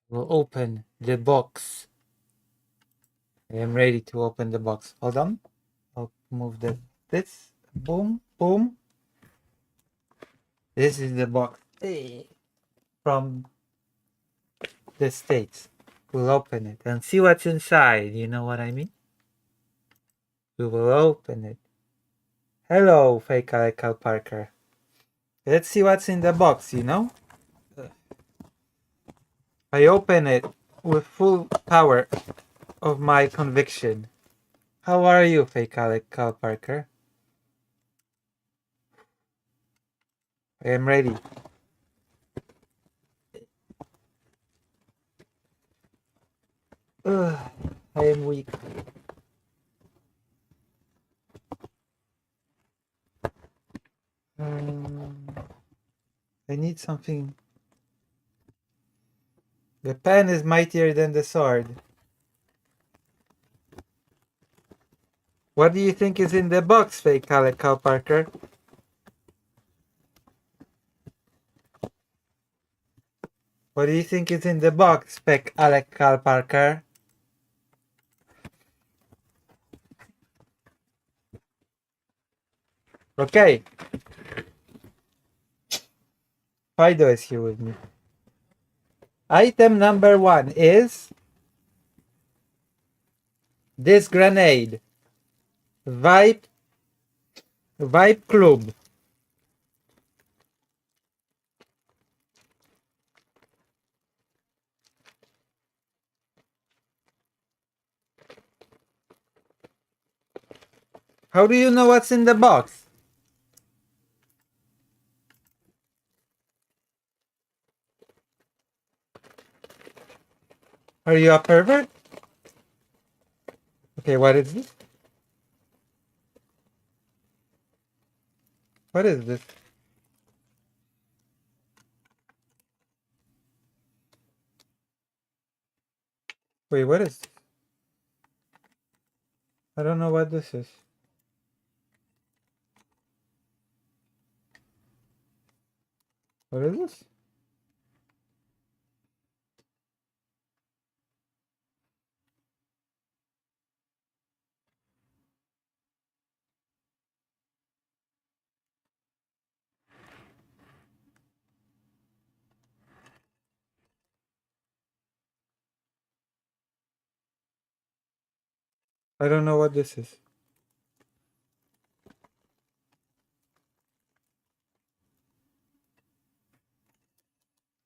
We'll open the box. I am ready to open the box. Hold on. I'll move this. Boom, boom. This is the box from the States. We'll open it and see what's inside. You know what I mean? We will open it. Hello, fake Cal Parker. Let's see what's in the box, you know? I open it with full power of my conviction. How are you, fake Cal Parker? I am ready. Ugh, I am weak. I need something. The pen is mightier than the sword. What do you think is in the box, fake Cal Parker? What do you think is in the box, fake Cal Parker? Okay. Fido is here with me. Item number 1 is this grenade. Vibe Club. How do you know what's in the box? Are you a pervert? Okay, what is this? What is this? Wait, what is this? I don't know what this is. What is this? I don't know what this is.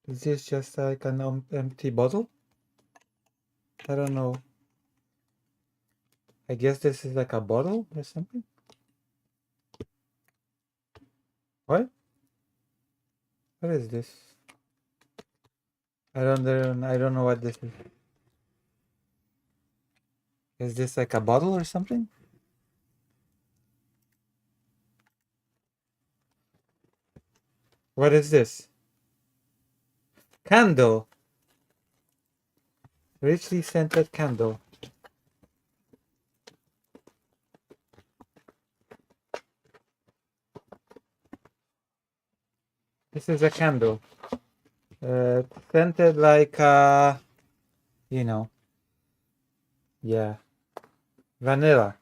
Is this just like an empty bottle? I don't know. I guess this is like a bottle or something. What? What is this? I don't know what this is. Is this like a bottle or something? What is this? Candle. Richly scented candle. This is a candle. Scented like you know. Yeah. Vanilla.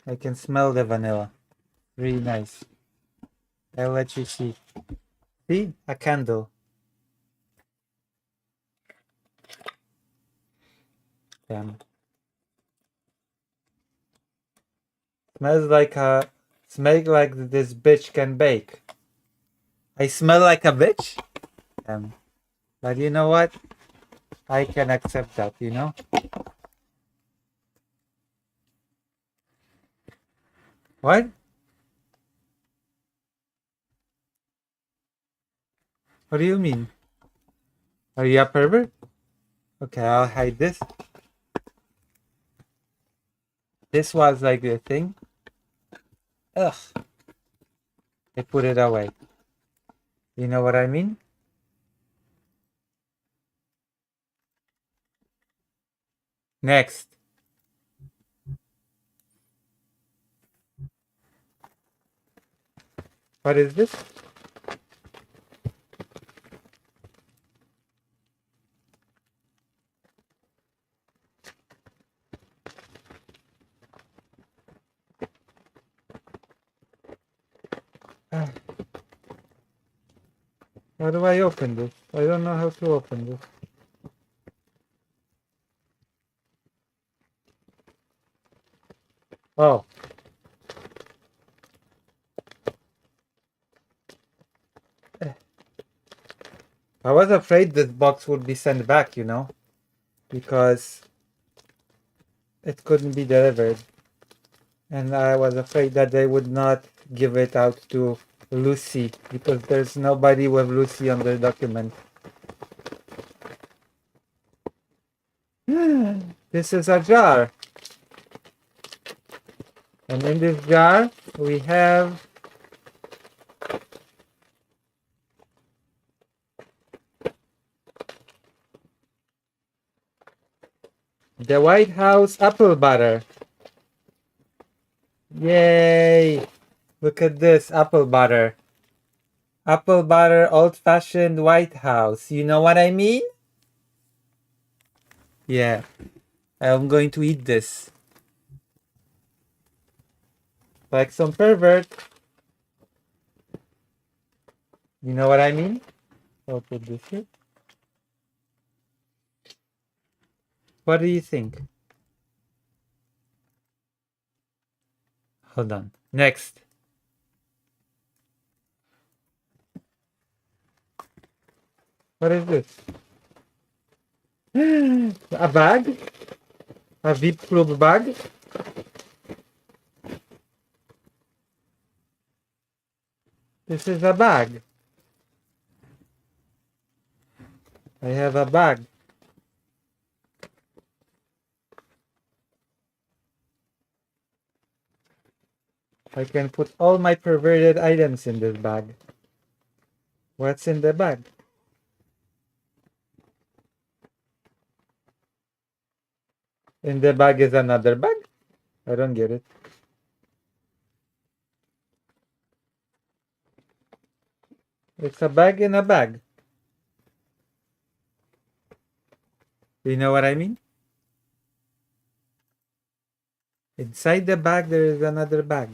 I can smell the vanilla. Really nice. I'll let you see. See? A candle. Damn. Smells like this bitch can bake. I smell like a bitch? But you know what? I can accept that, you know? What? What do you mean? Are you a pervert? Okay, I'll hide this. This was like the thing. Ugh. I put it away. You know what I mean? Next. What is this? How do I open this? I don't know how to open this. Oh. I was afraid this box would be sent back, you know, because it couldn't be delivered. And I was afraid that they would not give it out to Lucy, because there's nobody with Lucy on the document. This is a jar. And in this jar, we have the White House apple butter. Yay! Look at this apple butter. Apple butter, old-fashioned White House. You know what I mean? Yeah. I'm going to eat this. Like some pervert. You know what I mean? I'll put this here. What do you think? Hold on. Next. What is this? A bag? A VIP Club bag? This is a bag. I have a bag. I can put all my perverted items in this bag. What's in the bag? In the bag is another bag? I don't get it. It's a bag in a bag. You know what I mean? Inside the bag, there is another bag.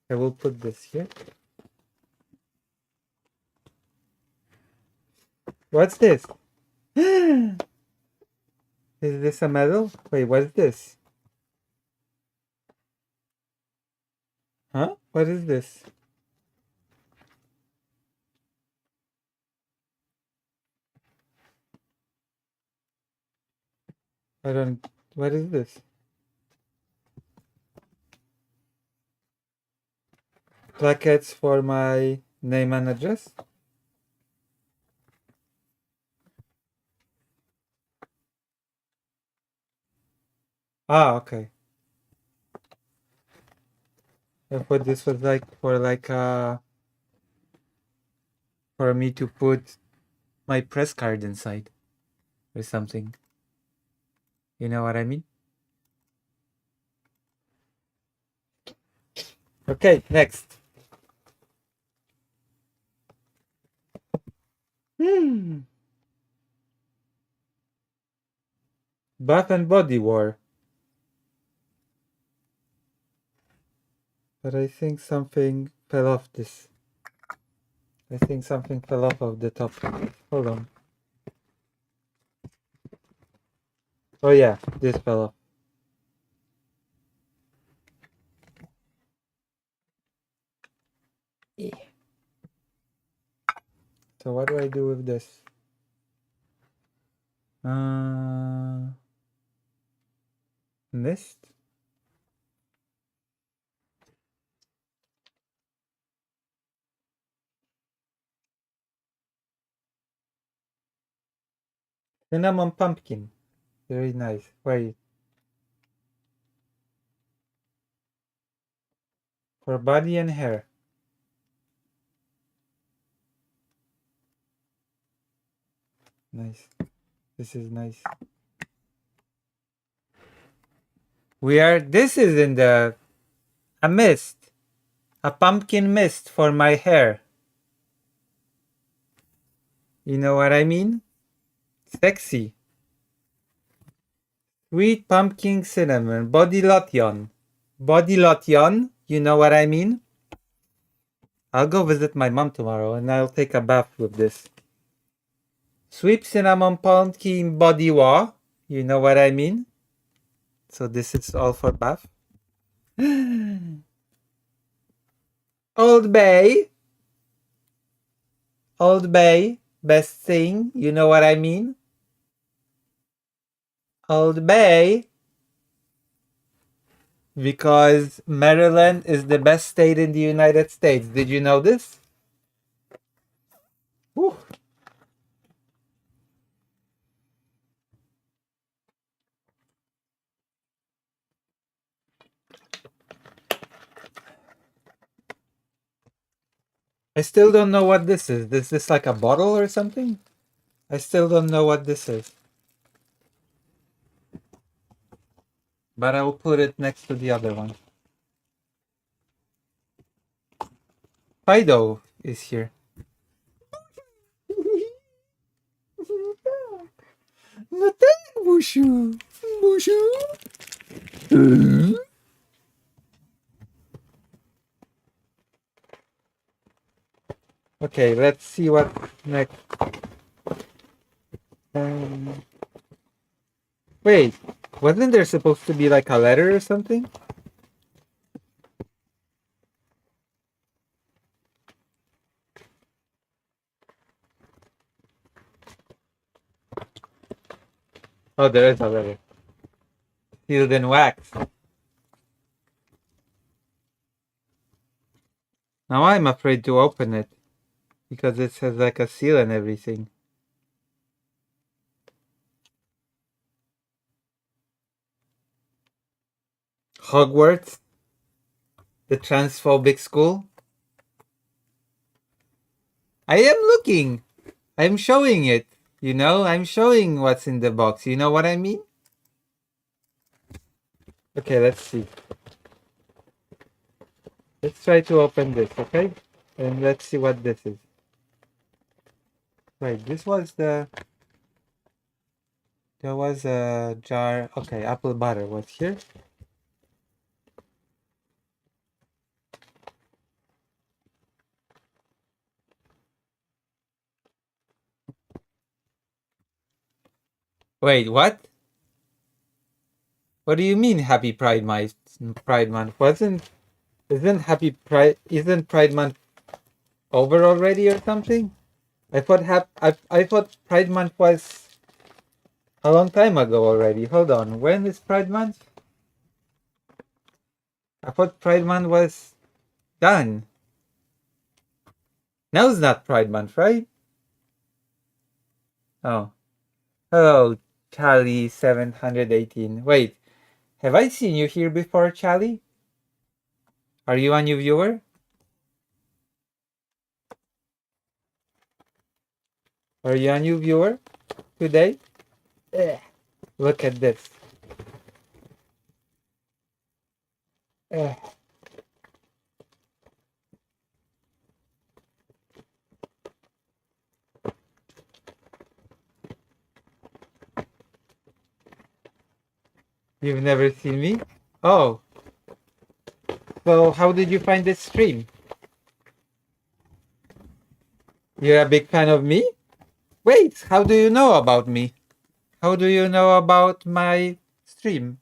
I will put this here. What's this? Is this a medal? Wait, what's this? Huh? What is this? I don't... What is this? Plaquettes for my name and address? Ah, okay. I thought this was like for for me to put my press card inside or something. You know what I mean? Okay, next. Bath and Body War. But I think something fell off this. I think something fell off of the top. Hold on. Oh yeah, this fell off. Yeah. So what do I do with this? Mist? Cinnamon pumpkin. Very nice. Wait. For body and hair. Nice. This is nice. This is in a mist. A pumpkin mist for my hair. You know what I mean? Sexy. Sweet pumpkin cinnamon body lotion. Body lotion. You know what I mean? I'll go visit my mom tomorrow and I'll take a bath with this. Sweep cinnamon pumpkin body wash. You know what I mean? So this is all for bath. Old Bay. Old Bay. Best thing. You know what I mean? Old Bay. Because Maryland is the best state in the United States. Did you know this? Whew. I still don't know what this is. Is this like a bottle or something? I still don't know what this is. But I will put it next to the other one. Fido is here. Bushu. Bushu. Okay, let's see what next. Wait, wasn't there supposed to be like a letter or something? Oh, there is a letter. Sealed in wax. Now I'm afraid to open it because it has like a seal and everything. Hogwarts? The transphobic school? I am looking. I'm showing it. You know, I'm showing what's in the box. You know what I mean? Okay, let's see. Let's try to open this, okay? And let's see what this is. Wait, this was the... There was a jar... Okay, apple butter was here. Wait, what? What do you mean Happy Pride Month? Pride Month isn't Pride Month over already or something? I thought Pride Month was a long time ago already. Hold on, when is Pride Month? I thought Pride Month was done. Now it's not Pride Month, right? Oh. Hello, Charlie 718. Wait, have I seen you here before, Charlie? Are you a new viewer? Are you a new viewer today? Ugh. Look at this. Ugh. You've never seen me? Oh. So how did you find this stream? You're a big fan of me? Wait, how do you know about me? How do you know about my stream?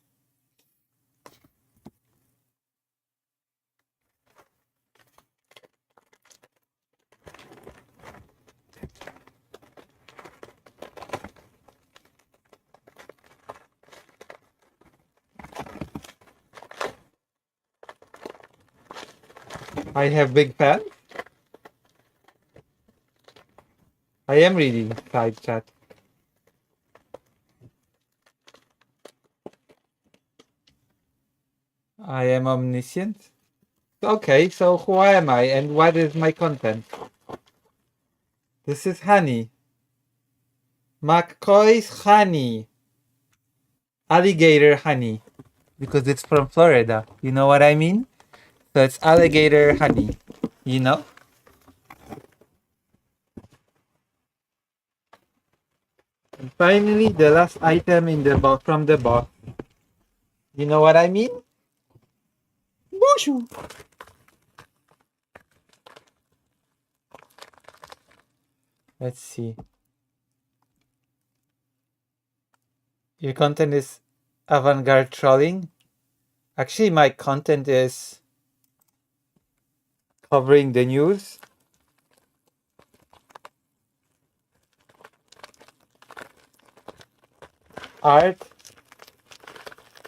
I have big fans? I am reading side chat. I am omniscient? Okay, so who am I and what is my content? This is honey. McCoy's honey. Alligator honey. Because it's from Florida. You know what I mean? So it's alligator honey. You know? And finally, the last item in the box from the box. You know what I mean? Whooshu. Let's see. Your content is avant-garde trolling. Actually, my content is covering the news. Art.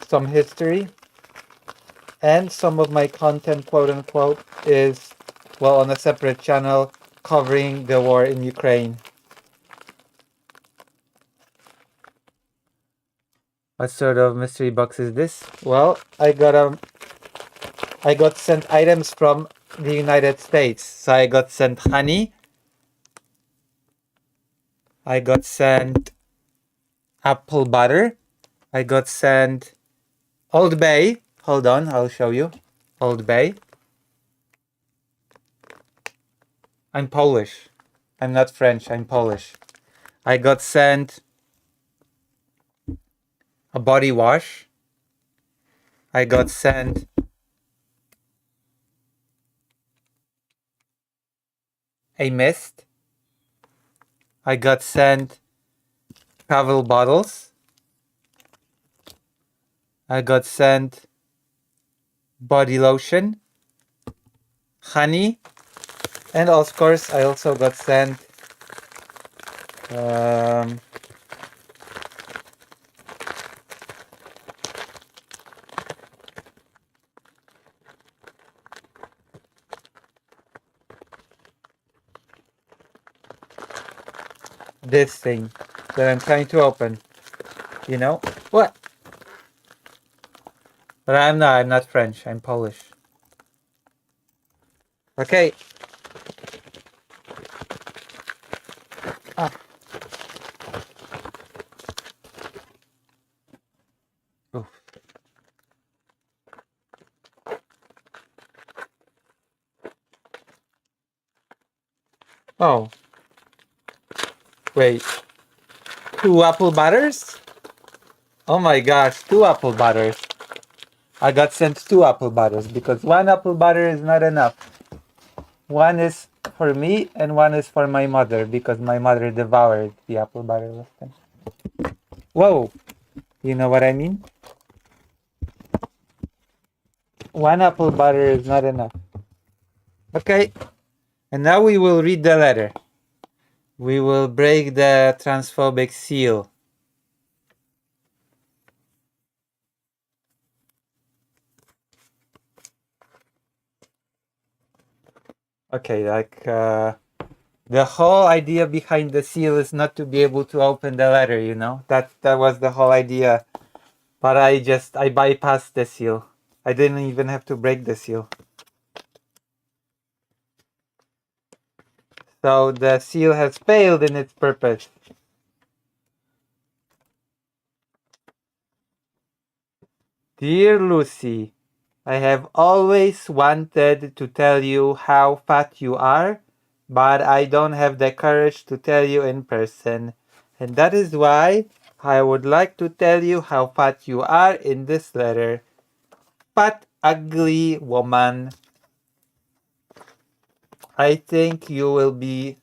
Some history. And some of my content, quote unquote, is, well, on a separate channel covering the war in Ukraine. What sort of mystery box is this? Well, I got sent items from the United States. So I got sent honey. I got sent apple butter. I got sent Old Bay. Hold on, I'll show you. Old Bay. I'm Polish. I'm not French, I'm Polish. I got sent a body wash. I got sent a mist. I got sent travel bottles. I got sent body lotion, honey, and of course I also got sent this thing that I'm trying to open. You know what? But I'm not French, I'm Polish. Okay. Ah. Oof. Oh. Wait. 2 apple butters? Oh my gosh, 2 apple butters. I got sent 2 apple butters because 1 apple butter is not enough. One is for me and one is for my mother because my mother devoured the apple butter last time. Whoa! You know what I mean? 1 apple butter is not enough. Okay. And now we will read the letter. We will break the transphobic seal. Okay, like the whole idea behind the seal is not to be able to open the letter, you know? That was the whole idea. But I bypassed the seal. I didn't even have to break the seal. So the seal has failed in its purpose. Dear Lucy, I have always wanted to tell you how fat you are, but I don't have the courage to tell you in person. And that is why I would like to tell you how fat you are in this letter. Fat, ugly woman. I think you will be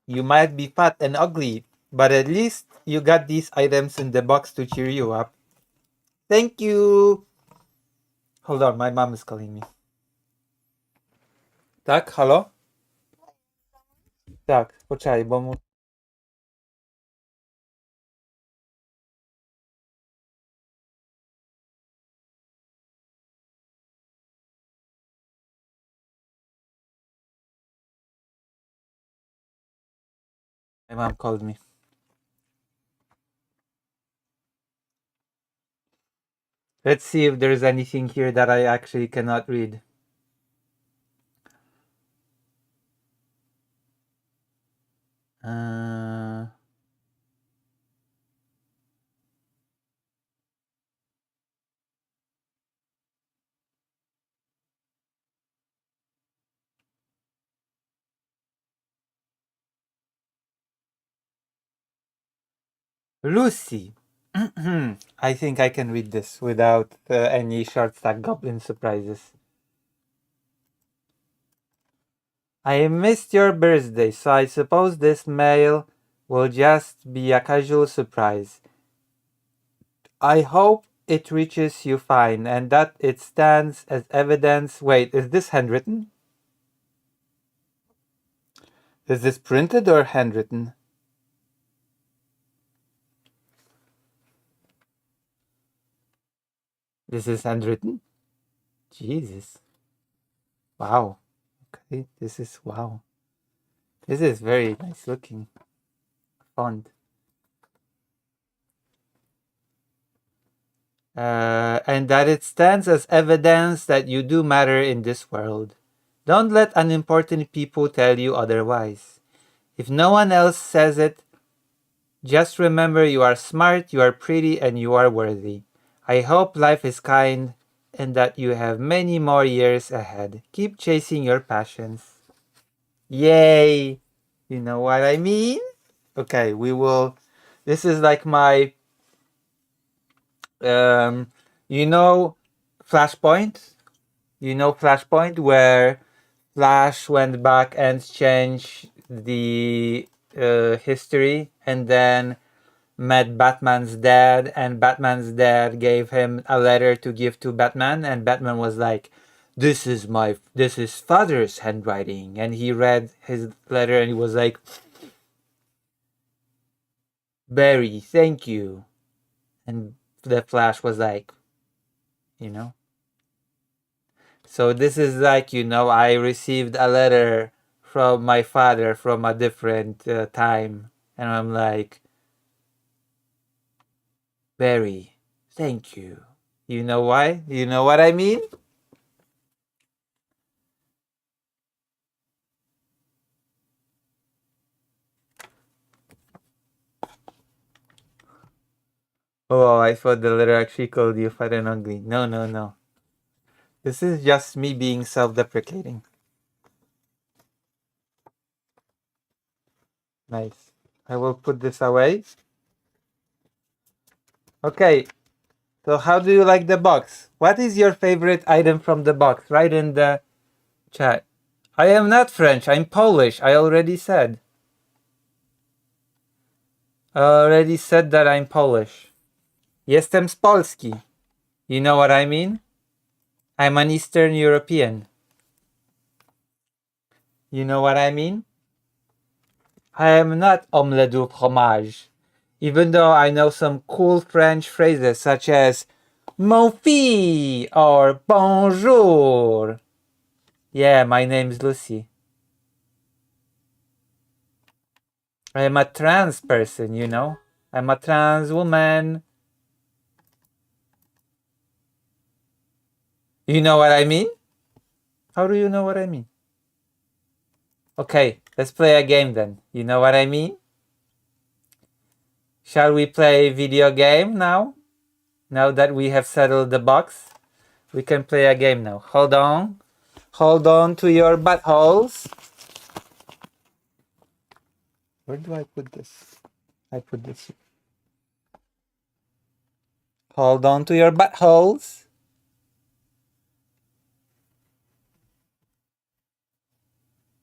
You might be fat and ugly, but at least you got these items in the box to cheer you up. Thank you! Hold on, my mom is calling me. Tak, halo? Tak, poczekaj, bo mu... My mom called me. Let's see if there's anything here that I actually cannot read. Lucy. I think I can read this without any short stack goblin surprises. I missed your birthday, so I suppose this mail will just be a casual surprise. I hope it reaches you fine and that it stands as evidence. Wait, is this handwritten? Is this printed or handwritten? This is handwritten? Jesus. Wow. Okay, this is wow. This is very nice looking font. And that it stands as evidence that you do matter in this world. Don't let unimportant people tell you otherwise. If no one else says it, just remember you are smart, you are pretty, and you are worthy. I hope life is kind and that you have many more years ahead. Keep chasing your passions. Yay! You know what I mean? Okay, we will. This is like my. Um, you know, Flashpoint? You know Flashpoint, where Flash went back and changed the history and then met Batman's dad, and Batman's dad gave him a letter to give to Batman, and Batman was like, this is father's handwriting. And he read his letter and he was like, Barry, thank you. And the Flash was like, you know. So this is like, I received a letter from my father from a different time. And I'm like, Barry, thank you. You know why? You know what I mean? Oh, I thought the letter actually called you fat and ugly. No, no, no. This is just me being self-deprecating. Nice. I will put this away. Okay. So how do you like the box? What is your favorite item from the box? Write in the chat. I am not French. I'm Polish. I already said. I already said that I'm Polish. Jestem z Polski. You know what I mean? I'm an Eastern European. You know what I mean? I am not omelette du fromage. Even though I know some cool French phrases such as mon fils or bonjour. Yeah, my name's Lucy. I am a trans person, I'm a trans woman. You know what I mean? How do you know what I mean? Okay, let's play a game then. You know what I mean? Shall we play video game now? Now that we have settled the box, we can play a game now. Hold on. Hold on to your buttholes. Where do I put this? I put this here. Hold on to your buttholes.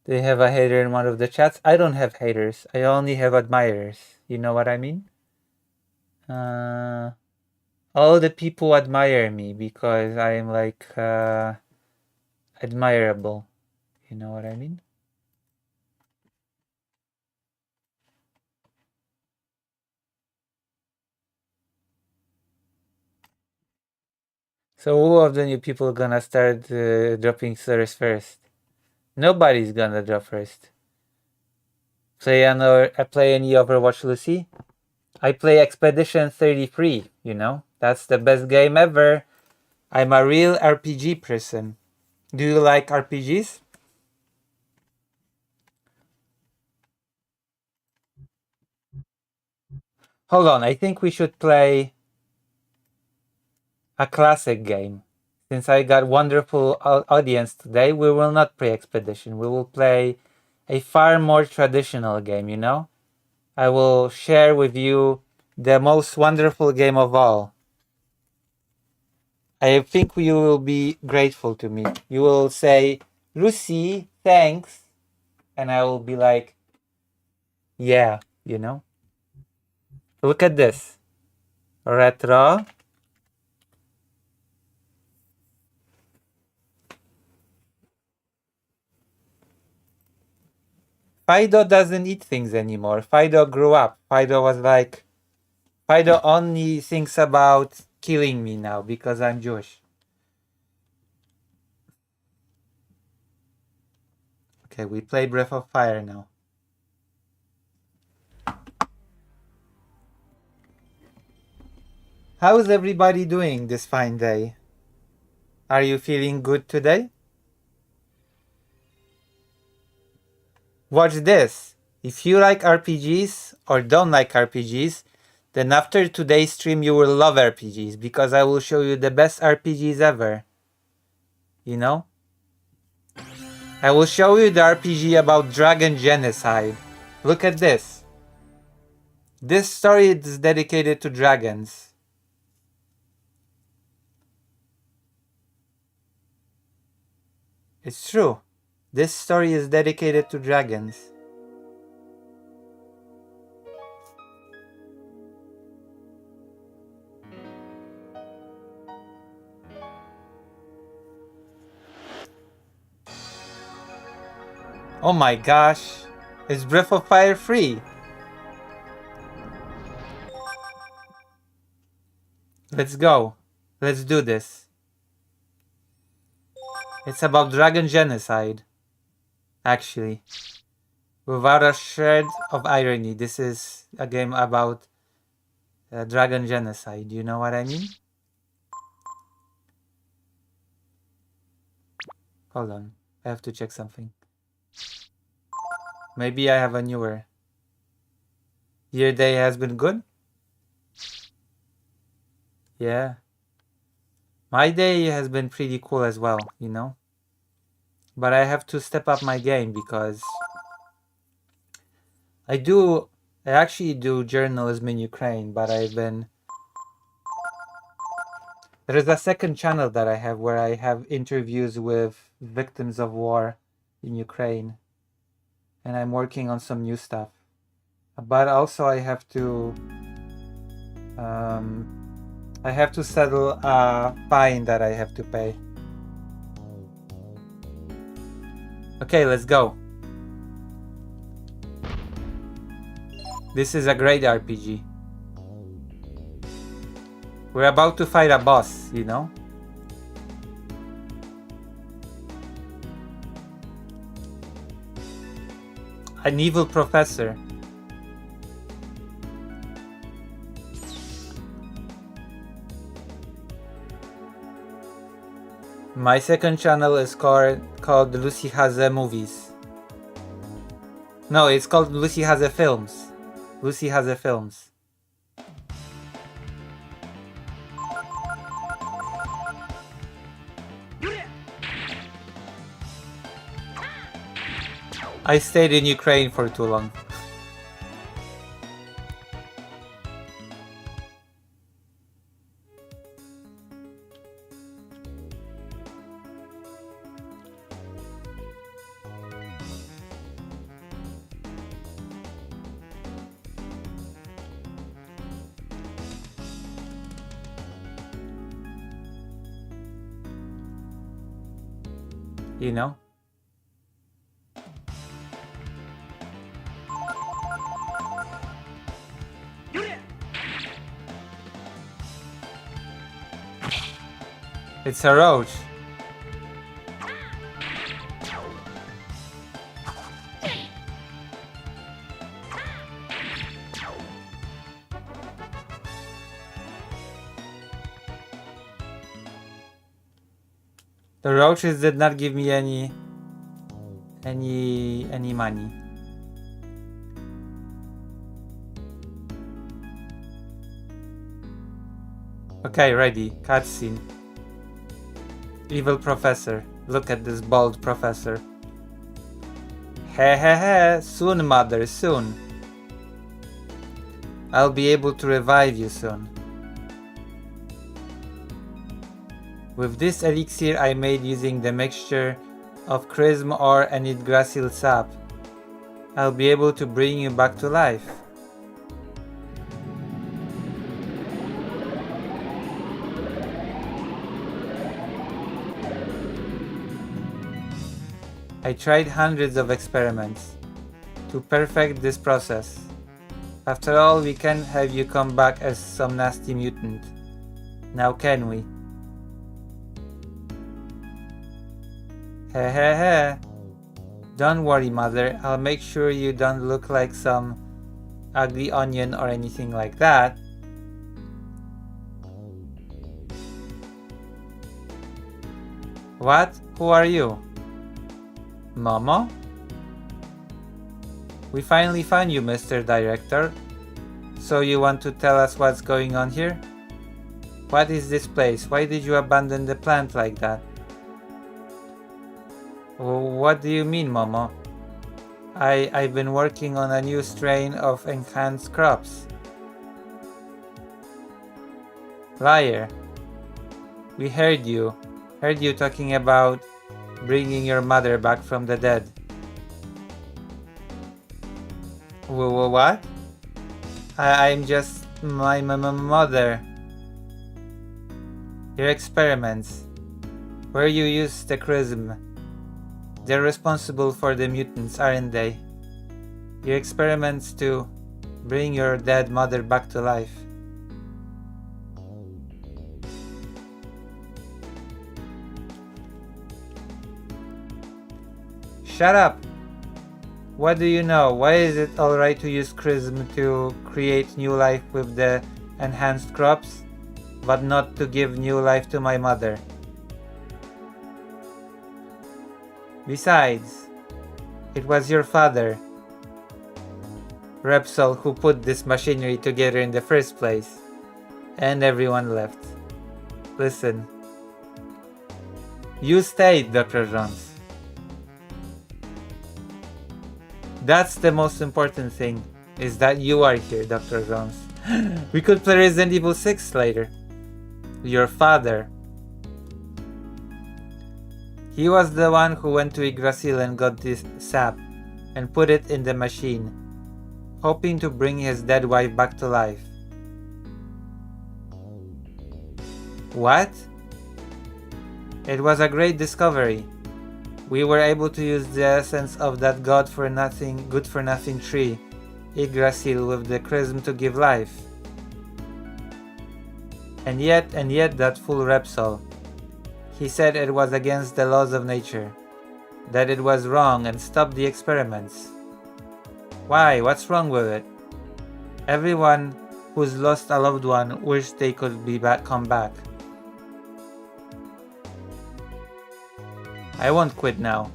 Do you have a hater in one of the chats? I don't have haters. I only have admirers. You know what I mean? All the people admire me because I am like admirable. You know what I mean? So who of the new people gonna start dropping slurs first? Nobody's gonna drop first. Play any Overwatch, Lucy? I play Expedition 33, That's the best game ever. I'm a real RPG person. Do you like RPGs? Hold on, I think we should play a classic game. Since I got wonderful audience today, we will not play Expedition. We will play a far more traditional game, I will share with you the most wonderful game of all. I think you will be grateful to me. You will say, Lucy, thanks. And I will be like, yeah, you know? Look at this. Retro. Fido doesn't eat things anymore. Fido grew up. Fido was like, Fido only thinks about killing me now because I'm Jewish. Okay, we play Breath of Fire now. How is everybody doing this fine day? Are you feeling good today? Watch this. If you like RPGs or don't like RPGs, then after today's stream you will love RPGs because I will show you the best RPGs ever. You know? I will show you the RPG about dragon genocide. Look at this. This story is dedicated to dragons. It's true. This story is dedicated to dragons. Oh my gosh. Is Breath of Fire free? Let's go. Let's do this. It's about dragon genocide. Actually. Without a shred of irony, this is a game about dragon genocide. You know what I mean? Hold on. I have to check something. Maybe I have a newer. Your day has been good? Yeah. My day has been pretty cool as well, you know? But I have to step up my game because I actually do journalism in Ukraine, but there is a second channel that I have where I have interviews with victims of war in Ukraine. And I'm working on some new stuff. But also I have to settle a fine that I have to pay. Okay, let's go. This is a great RPG. We're about to fight a boss, you know? An evil professor. My second channel is called Lucy Has a Movies. No, it's called Lucy Has a Films. Lucy Has a Films. I stayed in Ukraine for too long. You know? It's a roach. The roaches did not give me any money. Okay, ready. Cutscene. Evil professor. Look at this bald professor. He he he. Soon, mother, soon. I'll be able to revive you soon. With this elixir I made using the mixture of Chrism ore and Yggdrasil sap, I'll be able to bring you back to life. I tried hundreds of experiments to perfect this process. After all, we can't have you come back as some nasty mutant. Now can we? Hehehe. Don't worry, mother, I'll make sure you don't look like some ugly onion or anything like that. What? Who are you? Momo? We finally found you, Mr. Director. So you want to tell us what's going on here? What is this place? Why did you abandon the plant like that? What do you mean, Momo? I've been working on a new strain of enhanced crops. Liar. We heard you talking about bringing your mother back from the dead. What? I'm just my mother. Your experiments, where you use the Chrism, they're responsible for the mutants, aren't they? Your experiments to bring your dead mother back to life. Shut up! What do you know? Why is it alright to use Chrism to create new life with the enhanced crops, but not to give new life to my mother? Besides, it was your father, Repsol, who put this machinery together in the first place, and everyone left. Listen. You stayed, Dr. Jones. That's the most important thing, is that you are here, Dr. Jones. We could play Resident Evil 6 later. Your father. He was the one who went to Yggdrasil and got this sap and put it in the machine, hoping to bring his dead wife back to life. What? It was a great discovery. We were able to use the essence of that good for nothing tree, Yggdrasil, with the Chrism to give life. And yet that fool Repsol. He said it was against the laws of nature, that it was wrong and stopped the experiments. Why? What's wrong with it? Everyone who's lost a loved one wished they could come back. I won't quit now.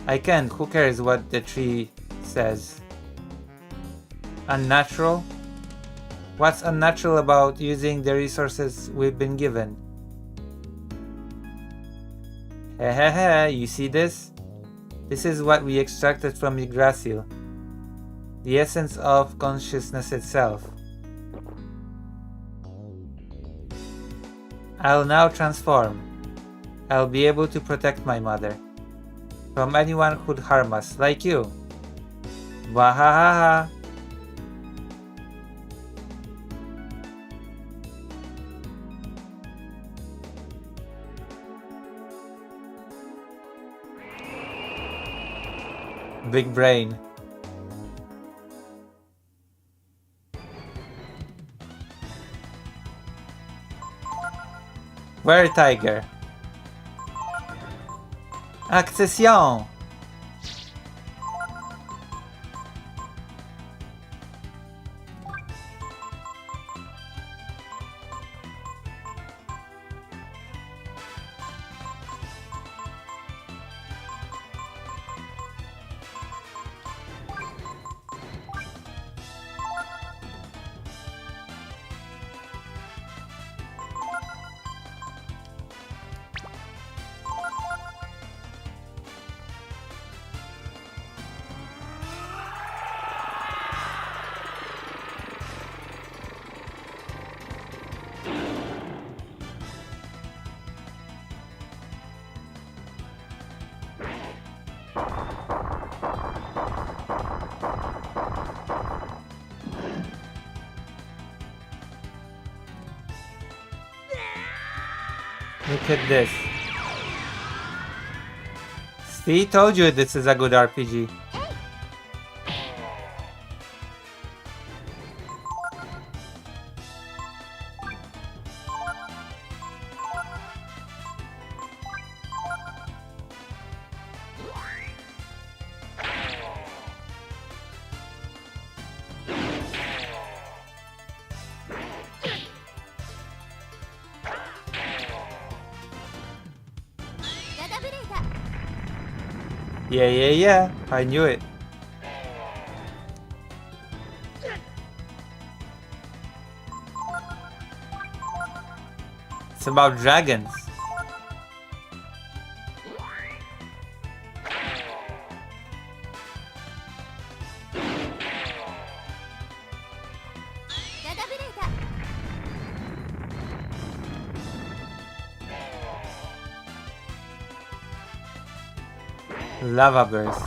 I can't. Who cares what the tree says? Unnatural? What's unnatural about using the resources we've been given? Hehehe, you see this? This is what we extracted from Yggdrasil. The essence of consciousness itself. I'll now transform. I'll be able to protect my mother from anyone who'd harm us, like you. Wahahaha. Big brain. Where, Tiger? Accession! Look at this. See, told you this is a good RPG. Yeah. I knew it. It's about dragons. Lava burst.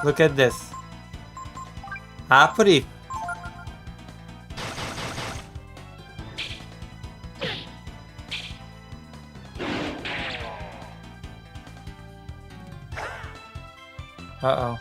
Look at this. Pretty. Uh-oh.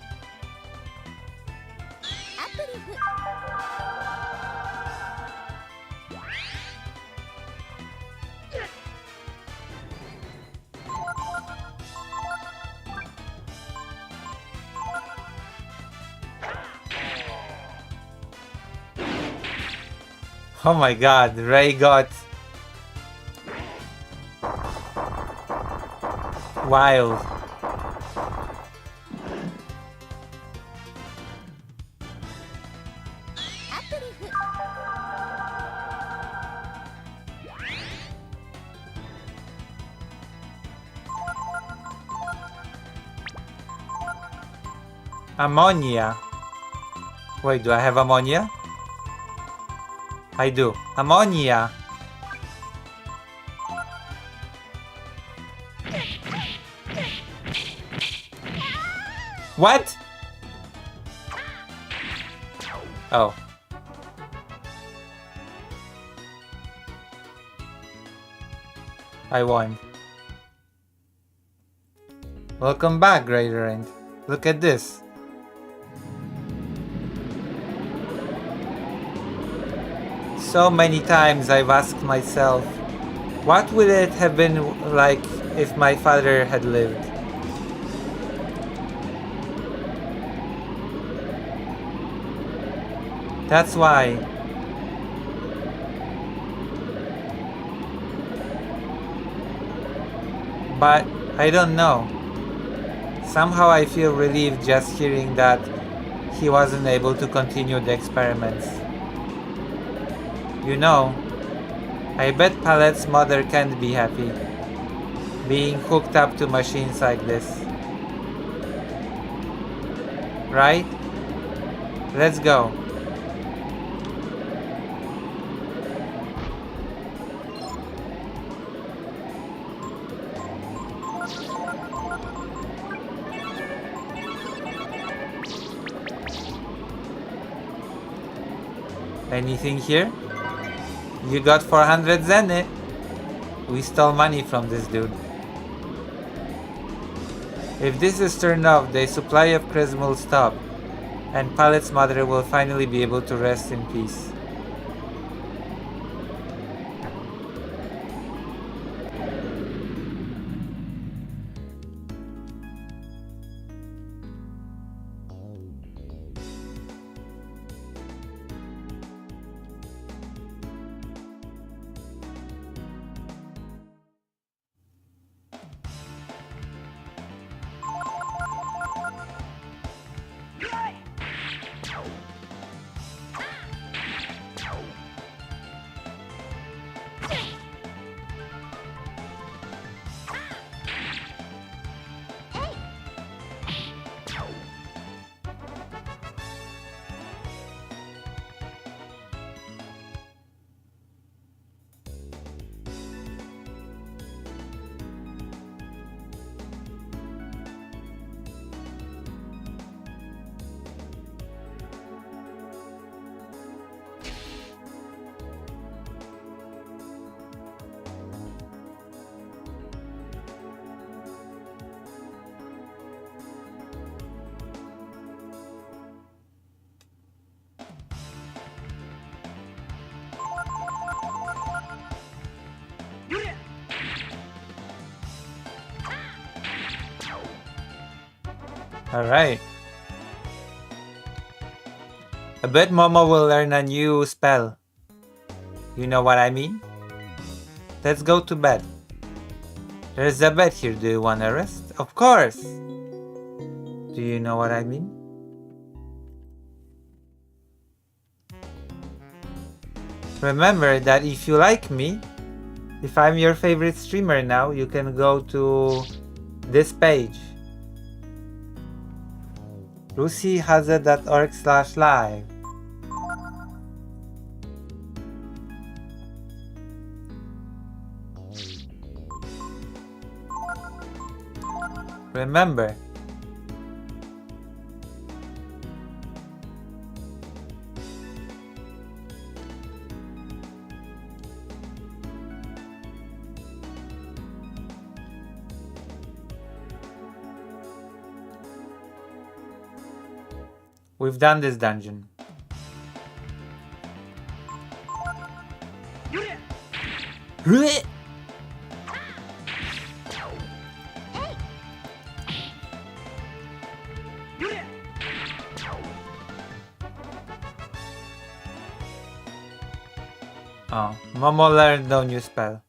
Oh my god, Ray got wild. Ammonia. Wait, do I have ammonia? I do. Ammonia. What? Oh. I won. Welcome back, Greater End. Look at this. So many times I've asked myself, what would it have been like if my father had lived? That's why. But I don't know. Somehow I feel relieved just hearing that he wasn't able to continue the experiments. You know, I bet Palette's mother can't be happy being hooked up to machines like this. Right? Let's go. Anything here? You got 400 zenny. We stole money from this dude. If this is turned off, the supply of Chrism will stop, and Palette's mother will finally be able to rest in peace. Alright. I bet Momo will learn a new spell. You know what I mean? Let's go to bed. There's a bed here. Do you wanna rest? Of course! Do you know what I mean? Remember that if you like me, if I'm your favorite streamer now, you can go to this page. lucyhaza.org/live. Remember, we've done this dungeon. Oh, Momo learned no new spell.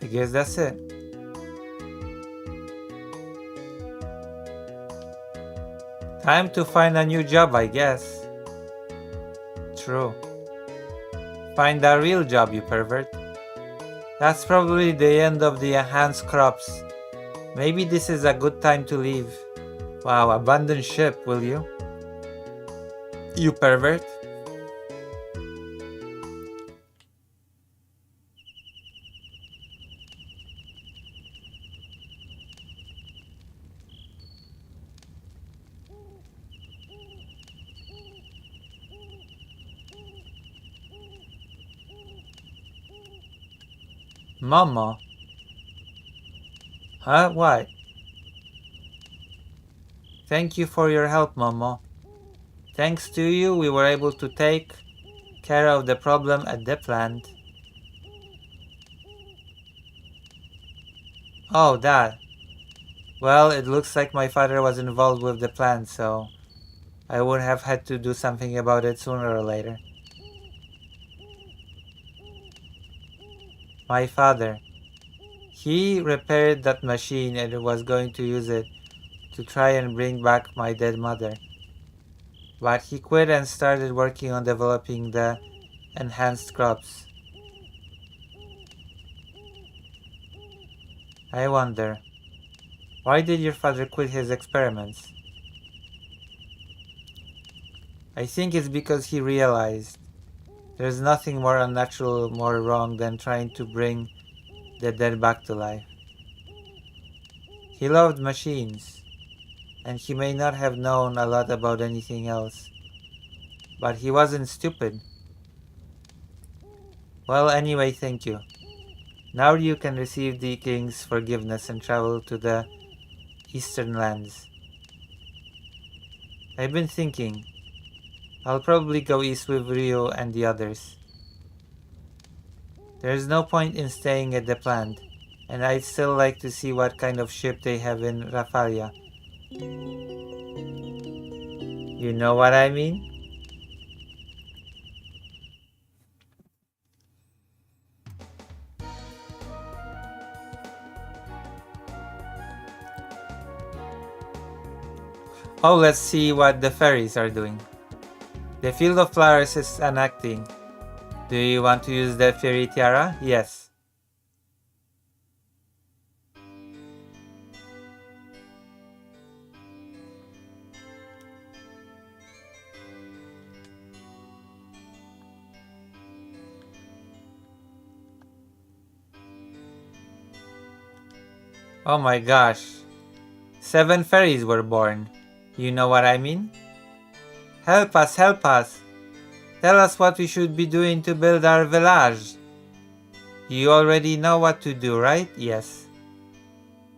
I guess that's it. Time to find a new job, I guess. True. Find a real job, you pervert. That's probably the end of the enhanced crops. Maybe this is a good time to leave. Wow, abandon ship, will you? You pervert. Momo. Huh? Why? Thank you for your help, Momo. Thanks to you, we were able to take care of the problem at the plant. Oh, that. Well, it looks like my father was involved with the plant, so I would have had to do something about it sooner or later. My father. He repaired that machine and was going to use it to try and bring back my dead mother. But he quit and started working on developing the enhanced crops. I wonder, why did your father quit his experiments? I think it's because he realized there's nothing more unnatural, more wrong than trying to bring the dead back to life. He loved machines, and he may not have known a lot about anything else, but he wasn't stupid. Well, anyway, thank you. Now you can receive the king's forgiveness and travel to the eastern lands. I've been thinking, I'll probably go east with Rio and the others. There's no point in staying at the plant, and I'd still like to see what kind of ship they have in Rafalia. You know what I mean? Oh, let's see what the fairies are doing. The field of flowers is enacting. Do you want to use the fairy tiara? Yes. Oh my gosh. 7 fairies were born. You know what I mean? Help us, help us. Tell us what we should be doing to build our village. You already know what to do, right? Yes.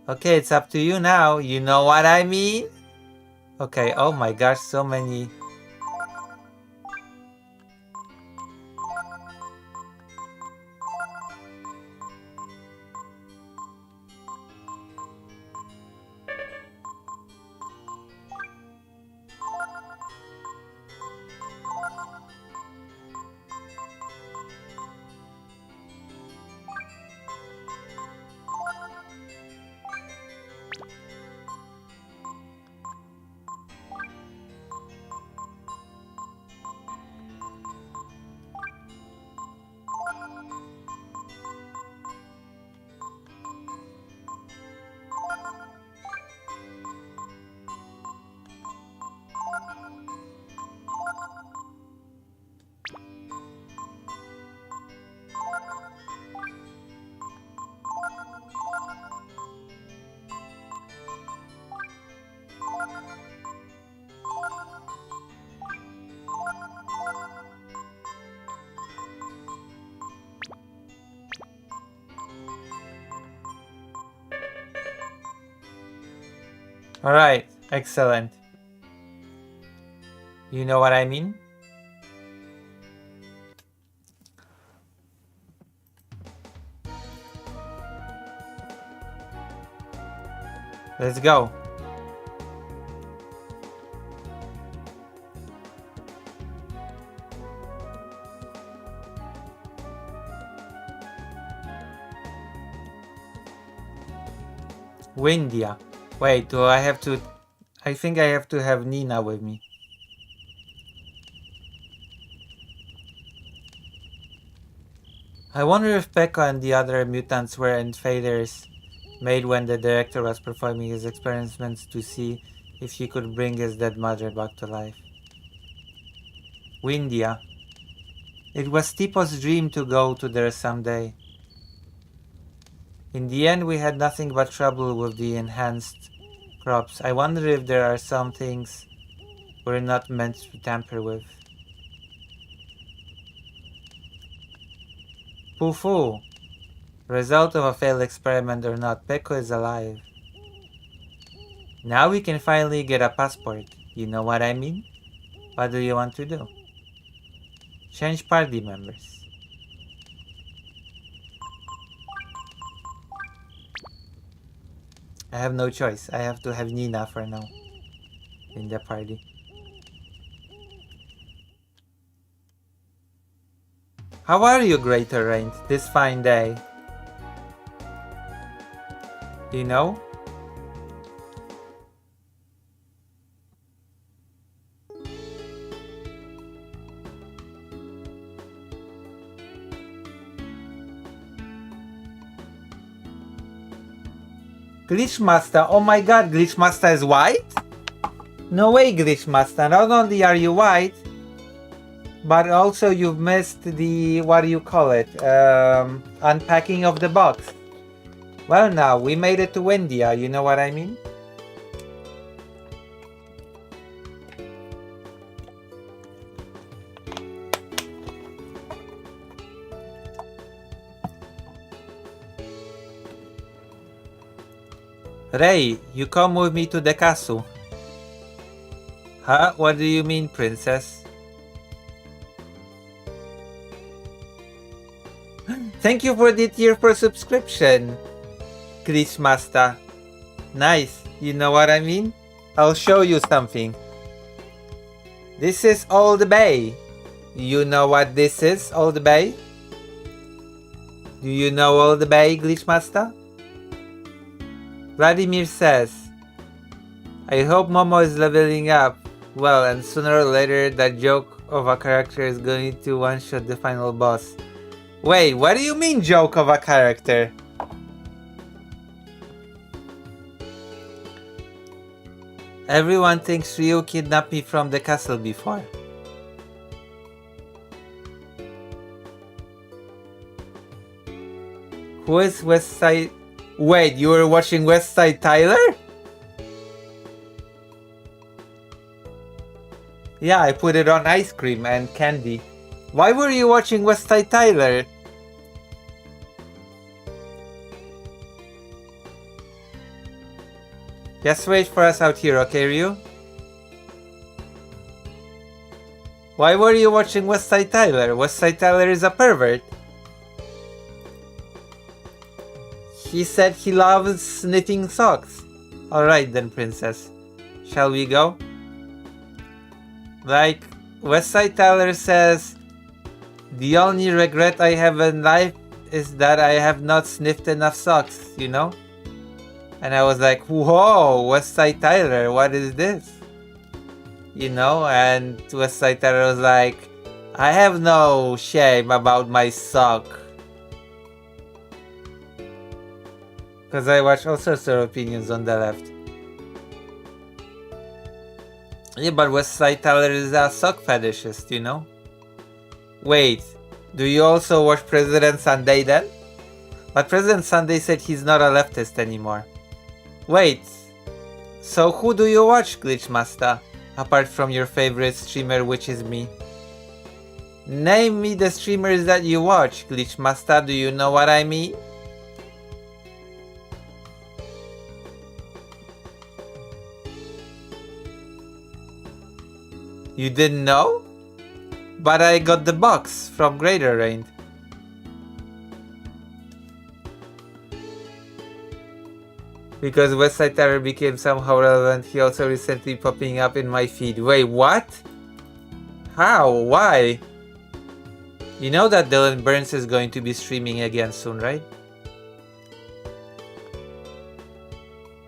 Okay, it's up to you now. You know what I mean? Okay, oh my gosh, so many. Alright, excellent. You know what I mean? Let's go. Windia. Wait, do I have to... I think I have to have Nina with me. I wonder if Pekka and the other mutants were invaders made when the director was performing his experiments to see if he could bring his dead mother back to life. Windia. It was Tipo's dream to go to there someday. In the end, we had nothing but trouble with the enhanced crops. I wonder if there are some things we're not meant to tamper with. Poo-foo. Result of a failed experiment or not, Peko is alive. Now we can finally get a passport. You know what I mean? What do you want to do? Change party members. I have no choice. I have to have Nina for now in the party. How are you, Greater Rain, this fine day? You know? Glitch Master, oh my god, Glitch Master is white? No way, Glitch Master, not only are you white, but also you've missed the, what do you call it, unpacking of the box. Well now, we made it to India, you know what I mean? Ray, you come with me to the castle. Huh? What do you mean, princess? Thank you for the tier for subscription, Glitch Master. Nice, you know what I mean? I'll show you something. This is Old Bay. You know what this is, Old Bay? Do you know Old Bay, Glitch Master? Vladimir says, I hope Momo is leveling up. Well, and sooner or later that joke of a character is going to one-shot the final boss. Wait, what do you mean joke of a character? Everyone thinks Ryu kidnapped me from the castle before. Who is West Side? Wait, you were watching West Side Tyler? Yeah, I put it on ice cream and candy. Why were you watching West Side Tyler? Just wait for us out here, okay, Ryu? Why were you watching Westside Tyler? Westside Tyler is a pervert. He said he loves sniffing socks. Alright then, princess. Shall we go? Like, Westside Tyler says, the only regret I have in life is that I have not sniffed enough socks, you know? And I was like, whoa, Westside Tyler, what is this? You know, and Westside Tyler was like, I have no shame about my sock. Because I watch all sorts of opinions on the left. Yeah, but Westside Tyler is a sock fetishist, you know? Wait, do you also watch President Sunday then? But President Sunday said he's not a leftist anymore. Wait, so who do you watch, Glitchmaster? Apart from your favorite streamer, which is me. Name me the streamers that you watch, Glitchmaster, do you know what I mean? You didn't know? But I got the box from Greater Rain. Because Westside Tyler became somehow relevant, he also recently popping up in my feed. Wait, what? How? Why? You know that Dylan Burns is going to be streaming again soon, right?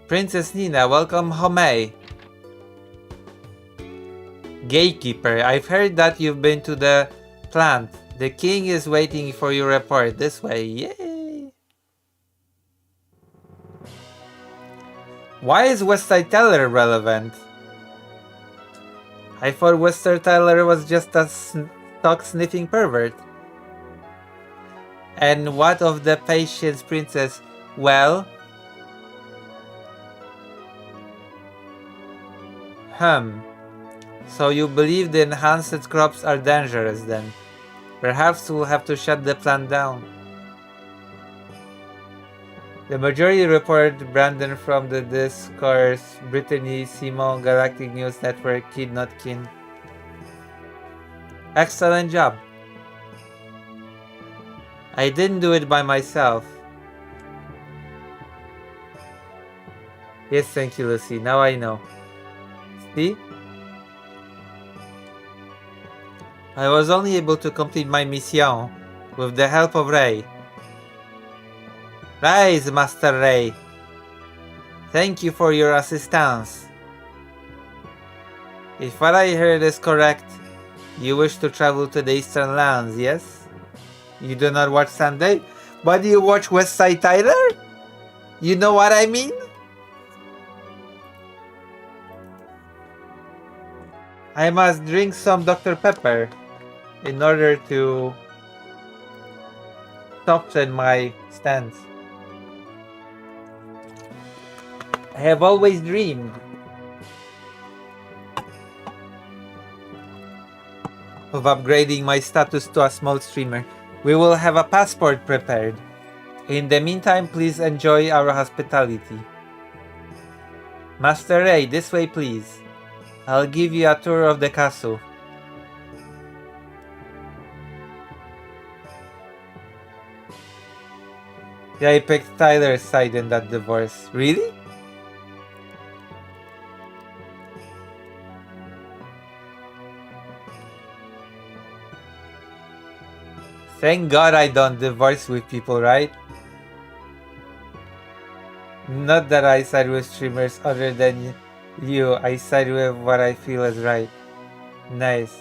Princess Nina, welcome home. Gatekeeper, I've heard that you've been to the plant. The king is waiting for your report. This way, yay! Why is Westside Tyler relevant? I thought Westside Tyler was just a stock-sniffing pervert. And what of the Patience Princess? Well... So you believe the enhanced crops are dangerous then? Perhaps we'll have to shut the plant down. The majority report Brandon from the Discourse, Brittany, Simon, Galactic News Network, Kid Not Kin. Excellent job. I didn't do it by myself. Yes, thank you, Lucy. Now I know. See? I was only able to complete my mission with the help of Ray. Rise, Master Ray. Thank you for your assistance. If what I heard is correct, you wish to travel to the Eastern Lands, yes? You do not watch Sunday, but you watch Westside Tyler? You know what I mean? I must drink some Dr. Pepper in order to soften my stance. I have always dreamed of upgrading my status to a small streamer. We will have a passport prepared. In the meantime, please enjoy our hospitality. Master Ray, this way please. I'll give you a tour of the castle. Yeah, I picked Tyler's side in that divorce. Really? Thank God I don't divorce with people, right? Not that I side with streamers other than you. I side with what I feel is right. Nice.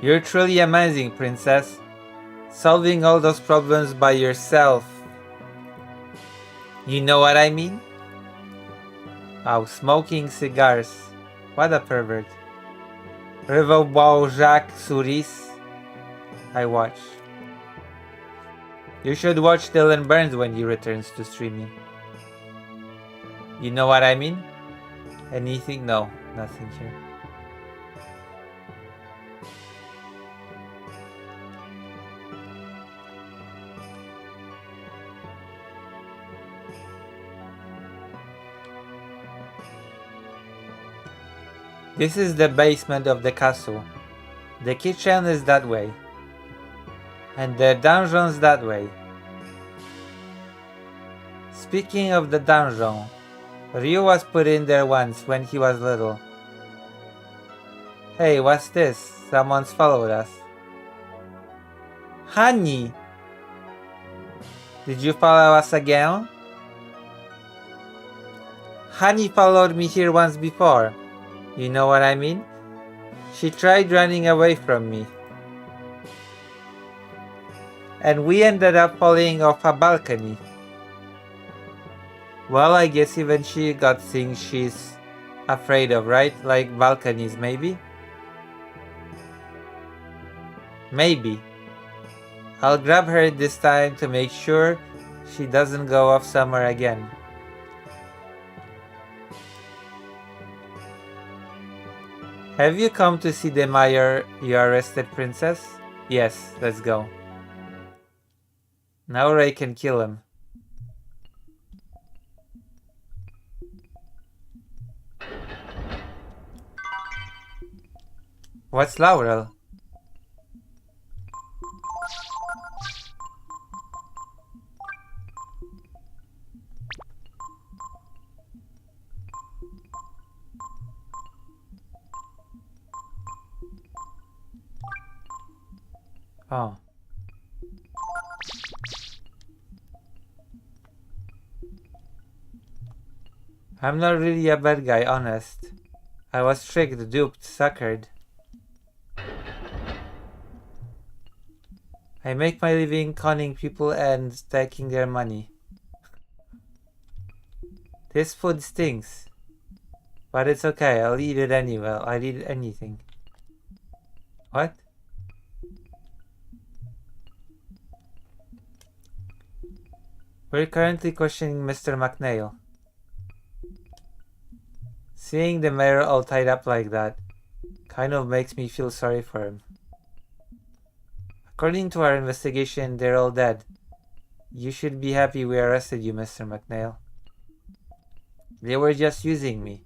You're truly amazing, princess. Solving all those problems by yourself. You know what I mean? Oh, smoking cigars. What a pervert. Revolbao Jacques Souris. I watch. You should watch Dylan Burns when he returns to streaming. You know what I mean? Anything? No, nothing here. This is the basement of the castle. The kitchen is that way. And the dungeon's that way. Speaking of the dungeon, Ryu was put in there once when he was little. Hey, what's this? Someone's followed us. Honey! Did you follow us again? Honey followed me here once before. You know what I mean? She tried running away from me. And we ended up falling off a balcony. Well, I guess even she got things she's afraid of, right? Like balconies, maybe? Maybe. I'll grab her this time to make sure she doesn't go off somewhere again. Have you come to see the mayor you arrested, princess? Yes, let's go. Now Ray can kill him. What's Laurel? Oh. I'm not really a bad guy, honest. I was tricked, duped, suckered. I make my living conning people and taking their money. This food stinks. But it's okay, I'll eat it anyway. I'll eat anything. What? We're currently questioning Mr. McNeil. Seeing the mayor all tied up like that kind of makes me feel sorry for him. According to our investigation, they're all dead. You should be happy we arrested you, Mr. McNeil. They were just using me.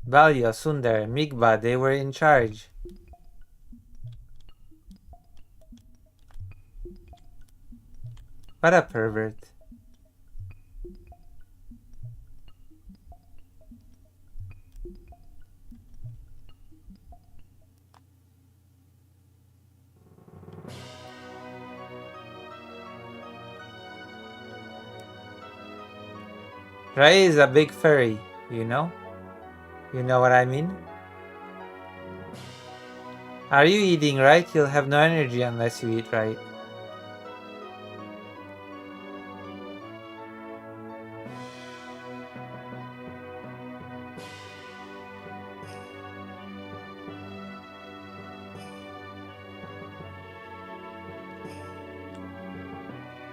Balio, Sundar, Migba, they were in charge. What a pervert. Ray is a big furry, you know? You know what I mean? Are you eating right? You'll have no energy unless you eat right.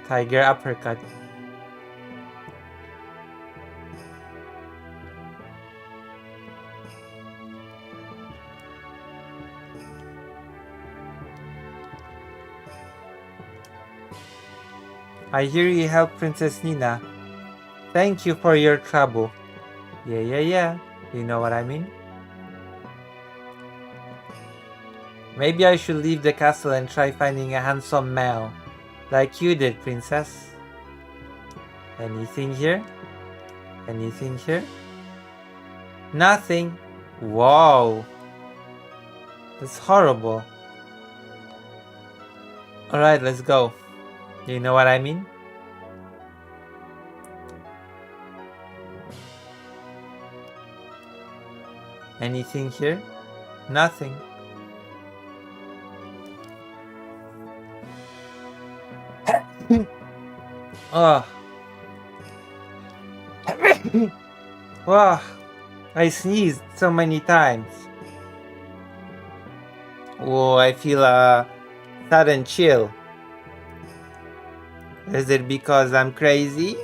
Tiger uppercut. I hear you helped Princess Nina. Thank you for your trouble. Yeah. You know what I mean? Maybe I should leave the castle and try finding a handsome male. Like you did, princess. Anything here? Anything here? Nothing. Whoa. That's horrible. Alright, let's go. You know what I mean? Anything here? Nothing. Oh. Wow. I sneezed so many times. Oh, I feel a sudden chill. Is it because I'm crazy?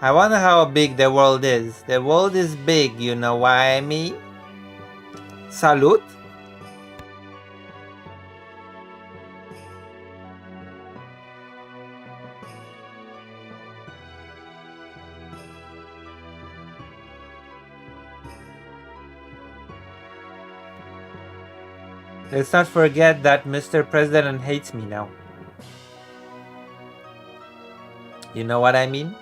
I wonder how big the world is. The world is big, you know what I mean? Salud. Let's not forget that Mr. President hates me now. You know what I mean?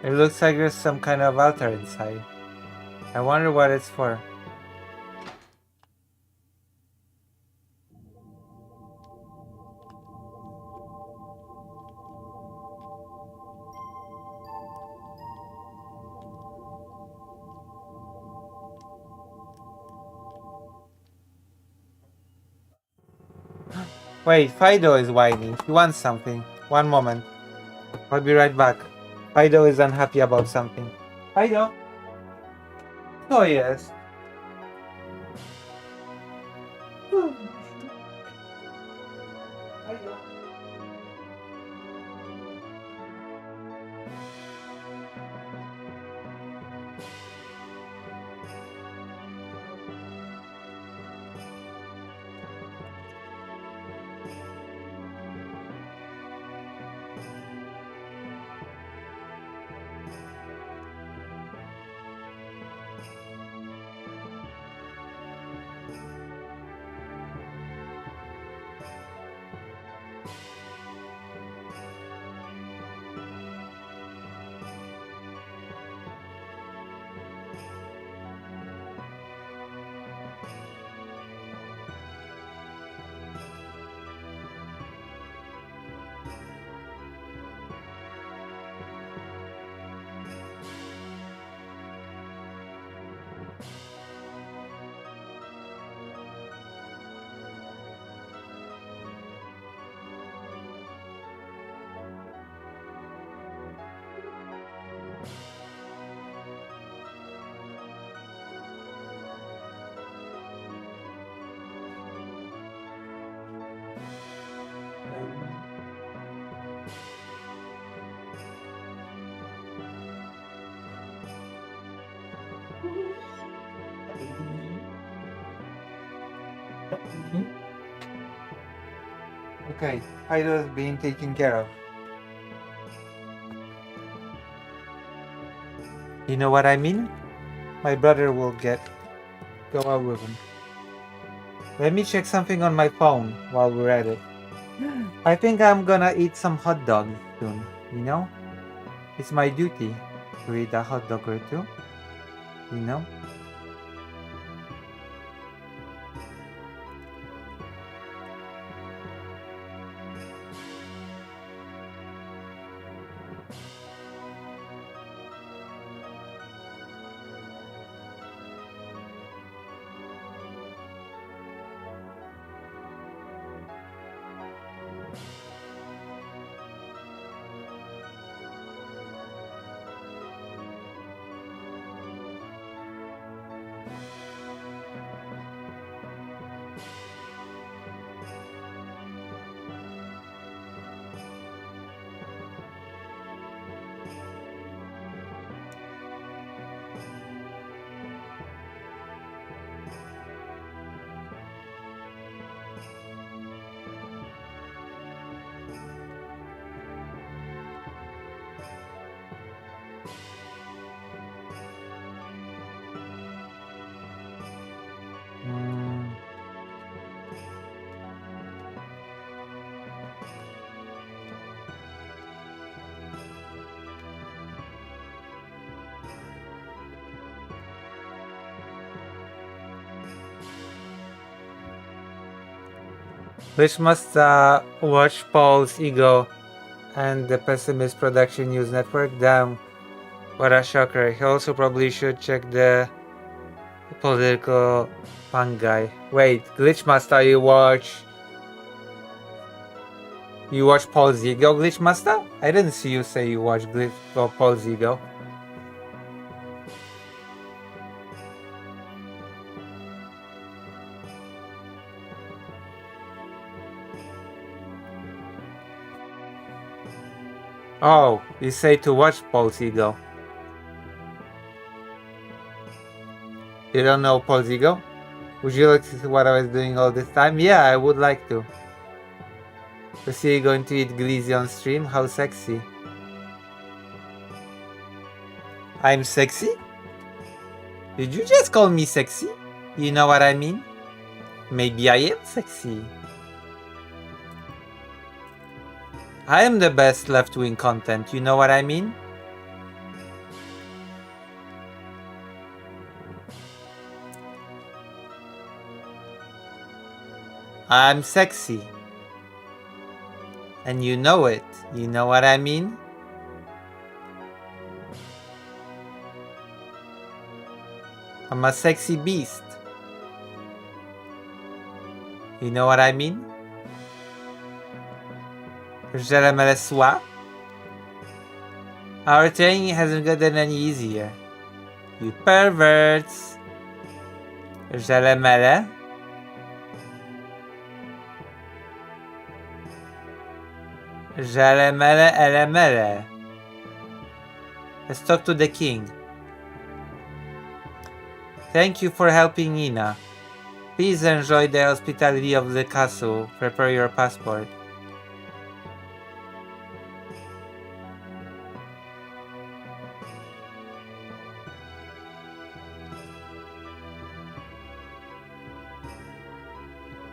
It looks like there's some kind of altar inside. I wonder what it's for. Wait, Fido is whining. He wants something. One moment. I'll be right back. Fido is unhappy about something. Fido? Oh, yes. Fido. Okay, Fido is being taken care of. You know what I mean? My brother will go out with him. Let me check something on my phone while we're at it. I think I'm gonna eat some hot dogs soon, you know? It's my duty to eat a hot dog or two, you know? Which must watch Paul's ego and the pessimist production news network. Damn, what a shocker. He also probably should check the political punk guy. Wait, Glitchmaster, you watch Paul's ego, Glitchmaster? I didn't see you say you watch Paul's ego. Oh, you say to watch Paul's ego. You don't know Paul's ego? Would you like to see what I was doing all this time? Yeah, I would like to. To see you going to eat glizzy on stream? How sexy. I'm sexy? Did you just call me sexy? You know what I mean? Maybe I am sexy. I am the best left-wing content, you know what I mean? I'm sexy. And you know it, you know what I mean? I'm a sexy beast. You know what I mean? Je l'aime le soir. Our training hasn't gotten any easier. You perverts. Je l'aime le. Je l'aime le, elle aime le. Let's talk to the king. Thank you for helping Nina. Please enjoy the hospitality of the castle. Prepare your passport.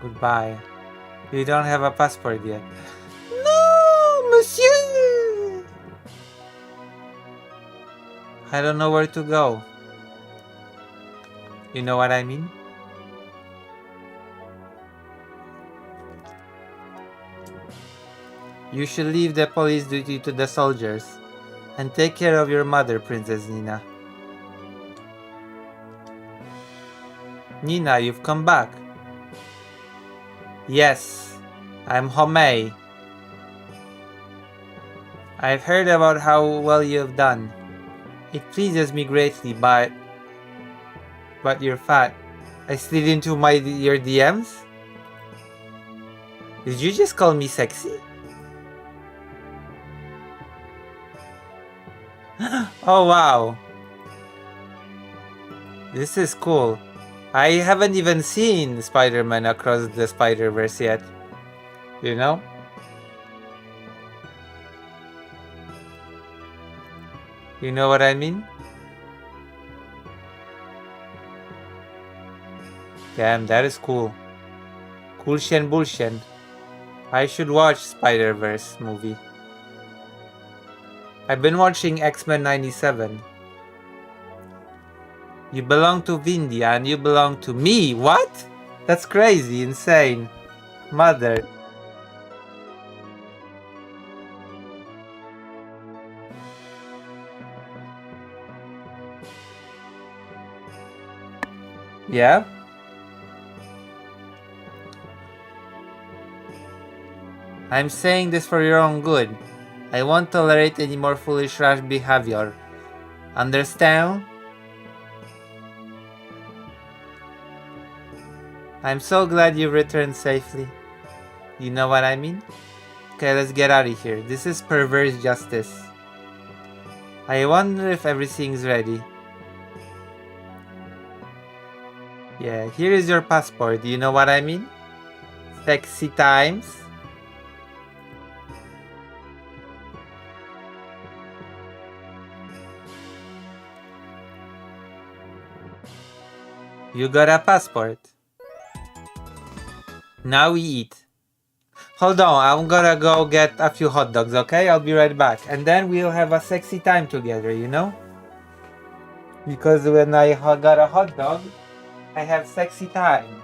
Goodbye. You don't have a passport yet. No, monsieur! I don't know where to go. You know what I mean? You should leave the police duty to the soldiers and take care of your mother, Princess Nina. Nina, you've come back. Yes, I'm Homei. I've heard about how well you've done. It pleases me greatly, but you're fat. I slid into your DMs? Did you just call me sexy? Oh wow. This is cool. I haven't even seen Spider-Man Across the Spider-Verse yet. You know? You know what I mean? Damn, that is cool. Coolshen bullshen. I should watch Spider-Verse movie. I've been watching X-Men 97. You belong to Vindia and you belong to me. What? That's crazy, insane. Mother. Yeah? I'm saying this for your own good. I won't tolerate any more foolish rash behavior. Understand? I'm so glad you returned safely. You know what I mean? Okay, let's get out of here. This is perverse justice. I wonder if everything's ready. Yeah, here is your passport. You know what I mean? Sexy times. You got a passport. Now we eat. Hold on, I'm gonna go get a few hot dogs, okay? I'll be right back. And then we'll have a sexy time together, you know? Because when I got a hot dog, I have sexy time.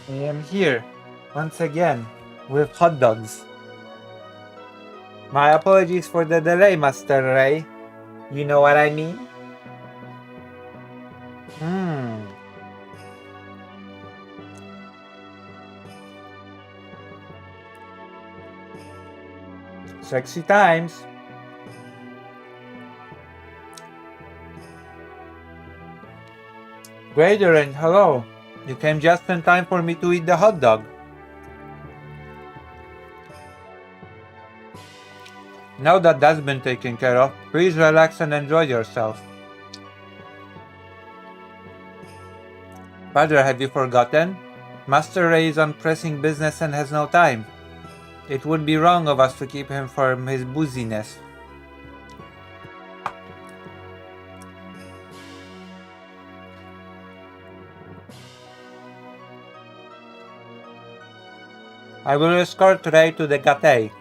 I am here once again with hot dogs. My apologies for the delay, Master Ray. You know what I mean? Mmm. Sexy times. Grader and hello. You came just in time for me to eat the hot dog. Now that that's been taken care of, please relax and enjoy yourself. Father, have you forgotten? Master Ray is on pressing business and has no time. It would be wrong of us to keep him from his booziness. I will escort Ray to the gate.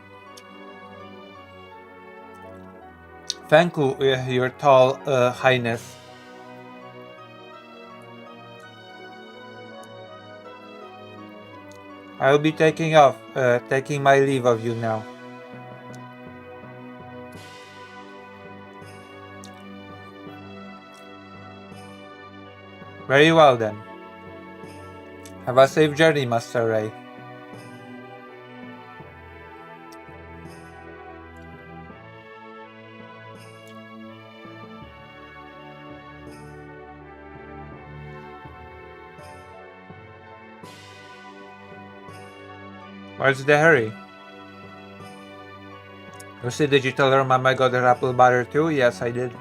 Thank you, your tall highness. I will be taking my leave of you now. Very well then. Have a safe journey, Master Ray. What's the hurry? You see, did you tell her Mama got her apple butter too? Yes, I did.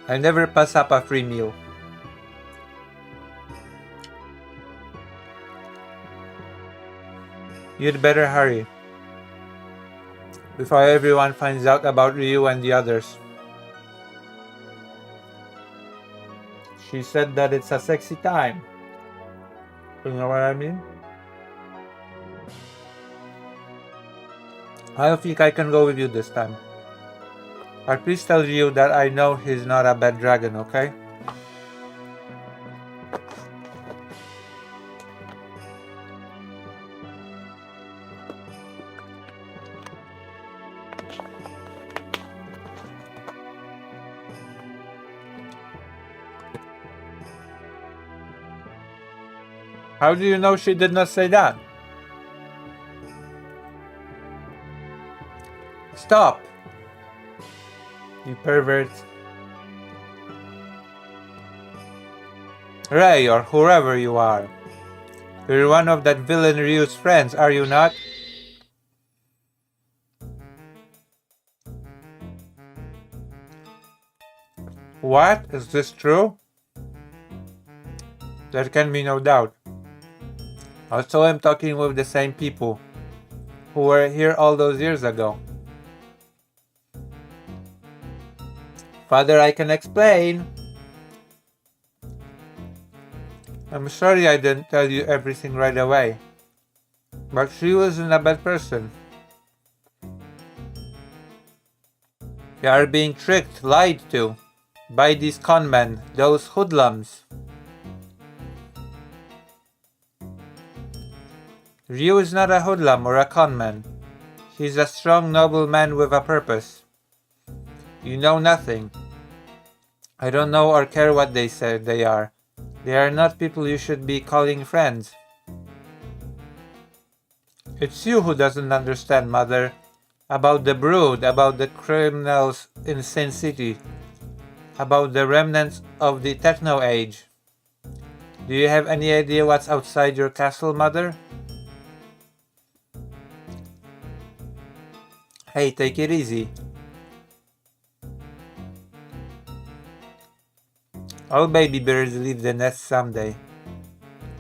I never pass up a free meal. You'd better hurry before everyone finds out about Ryu and the others. She said that it's a sexy time. You know what I mean? I don't think I can go with you this time. But please tell Ryu that I know he's not a bad dragon, okay? How do you know she did not say that? Stop! You pervert. Ray, or whoever you are. You're one of that villain Ryu's friends, are you not? What? Is this true? There can be no doubt. Also, I'm talking with the same people who were here all those years ago. Father, I can explain. I'm sorry I didn't tell you everything right away, but she wasn't a bad person. You are being tricked, lied to, by these conmen, those hoodlums. Ryu is not a hoodlum or a conman. He's a strong, noble man with a purpose. You know nothing. I don't know or care what they say they are. They are not people you should be calling friends. It's you who doesn't understand, Mother. About the brood, about the criminals in Sin City, about the remnants of the Techno Age. Do you have any idea what's outside your castle, Mother? Hey, take it easy. All baby birds leave the nest someday.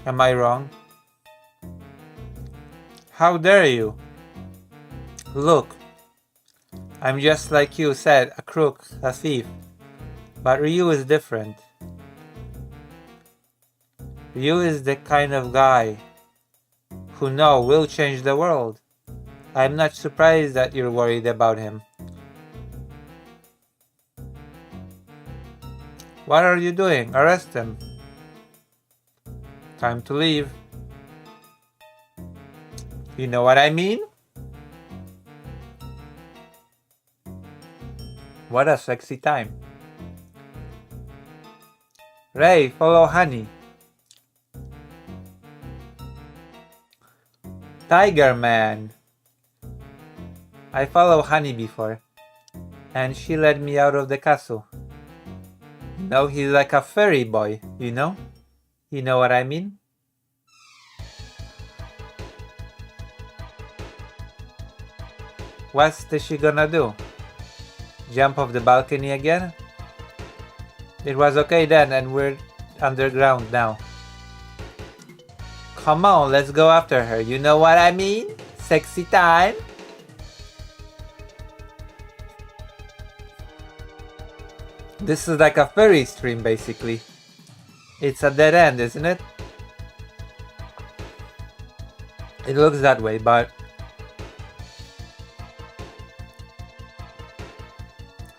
Am I wrong? How dare you? Look, I'm just like you said, a crook, a thief. But Ryu is different. Ryu is the kind of guy who will change the world. I'm not surprised that you're worried about him. What are you doing? Arrest him. Time to leave. You know what I mean? What a sexy time. Ray, follow Honey. Tiger Man. I followed Honey before, and she led me out of the castle. know, he's like a fairy boy, you know? You know what I mean? What's she gonna do? Jump off the balcony again? It was okay then, and we're underground now. Come on, let's go after her. You know what I mean? Sexy time. This is like a fairy stream, basically. It's a dead end, isn't it? It looks that way, but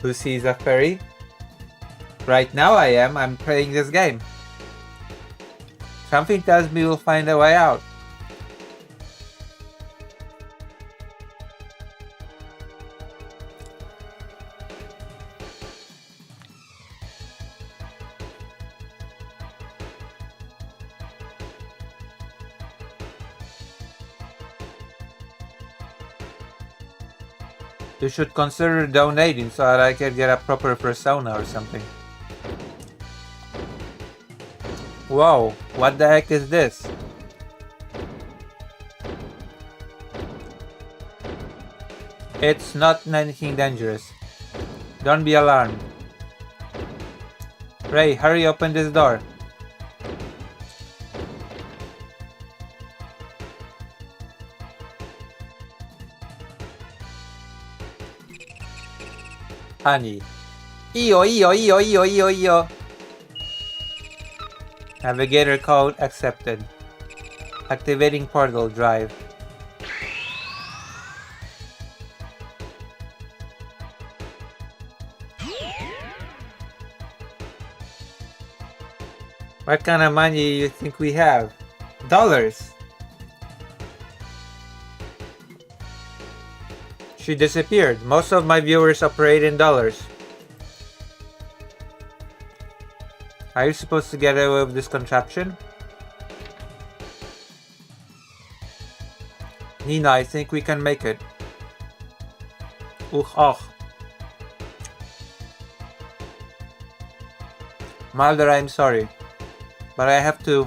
who sees a fairy? Right now I am. I'm playing this game. Something tells me we'll find a way out. You should consider donating so that I can get a proper persona or something. Whoa, what the heck is this? It's not anything dangerous. Don't be alarmed. Ray, hurry, open this door. Honey. Iyo, iyo, iyo, iyo, iyo, iyo. Navigator code accepted. Activating portal drive. What kind of money do you think we have? Dollars. She disappeared. Most of my viewers operate in dollars. Are you supposed to get away with this contraption? Nina, I think we can make it. Oh. Mulder, I'm sorry. But I have to.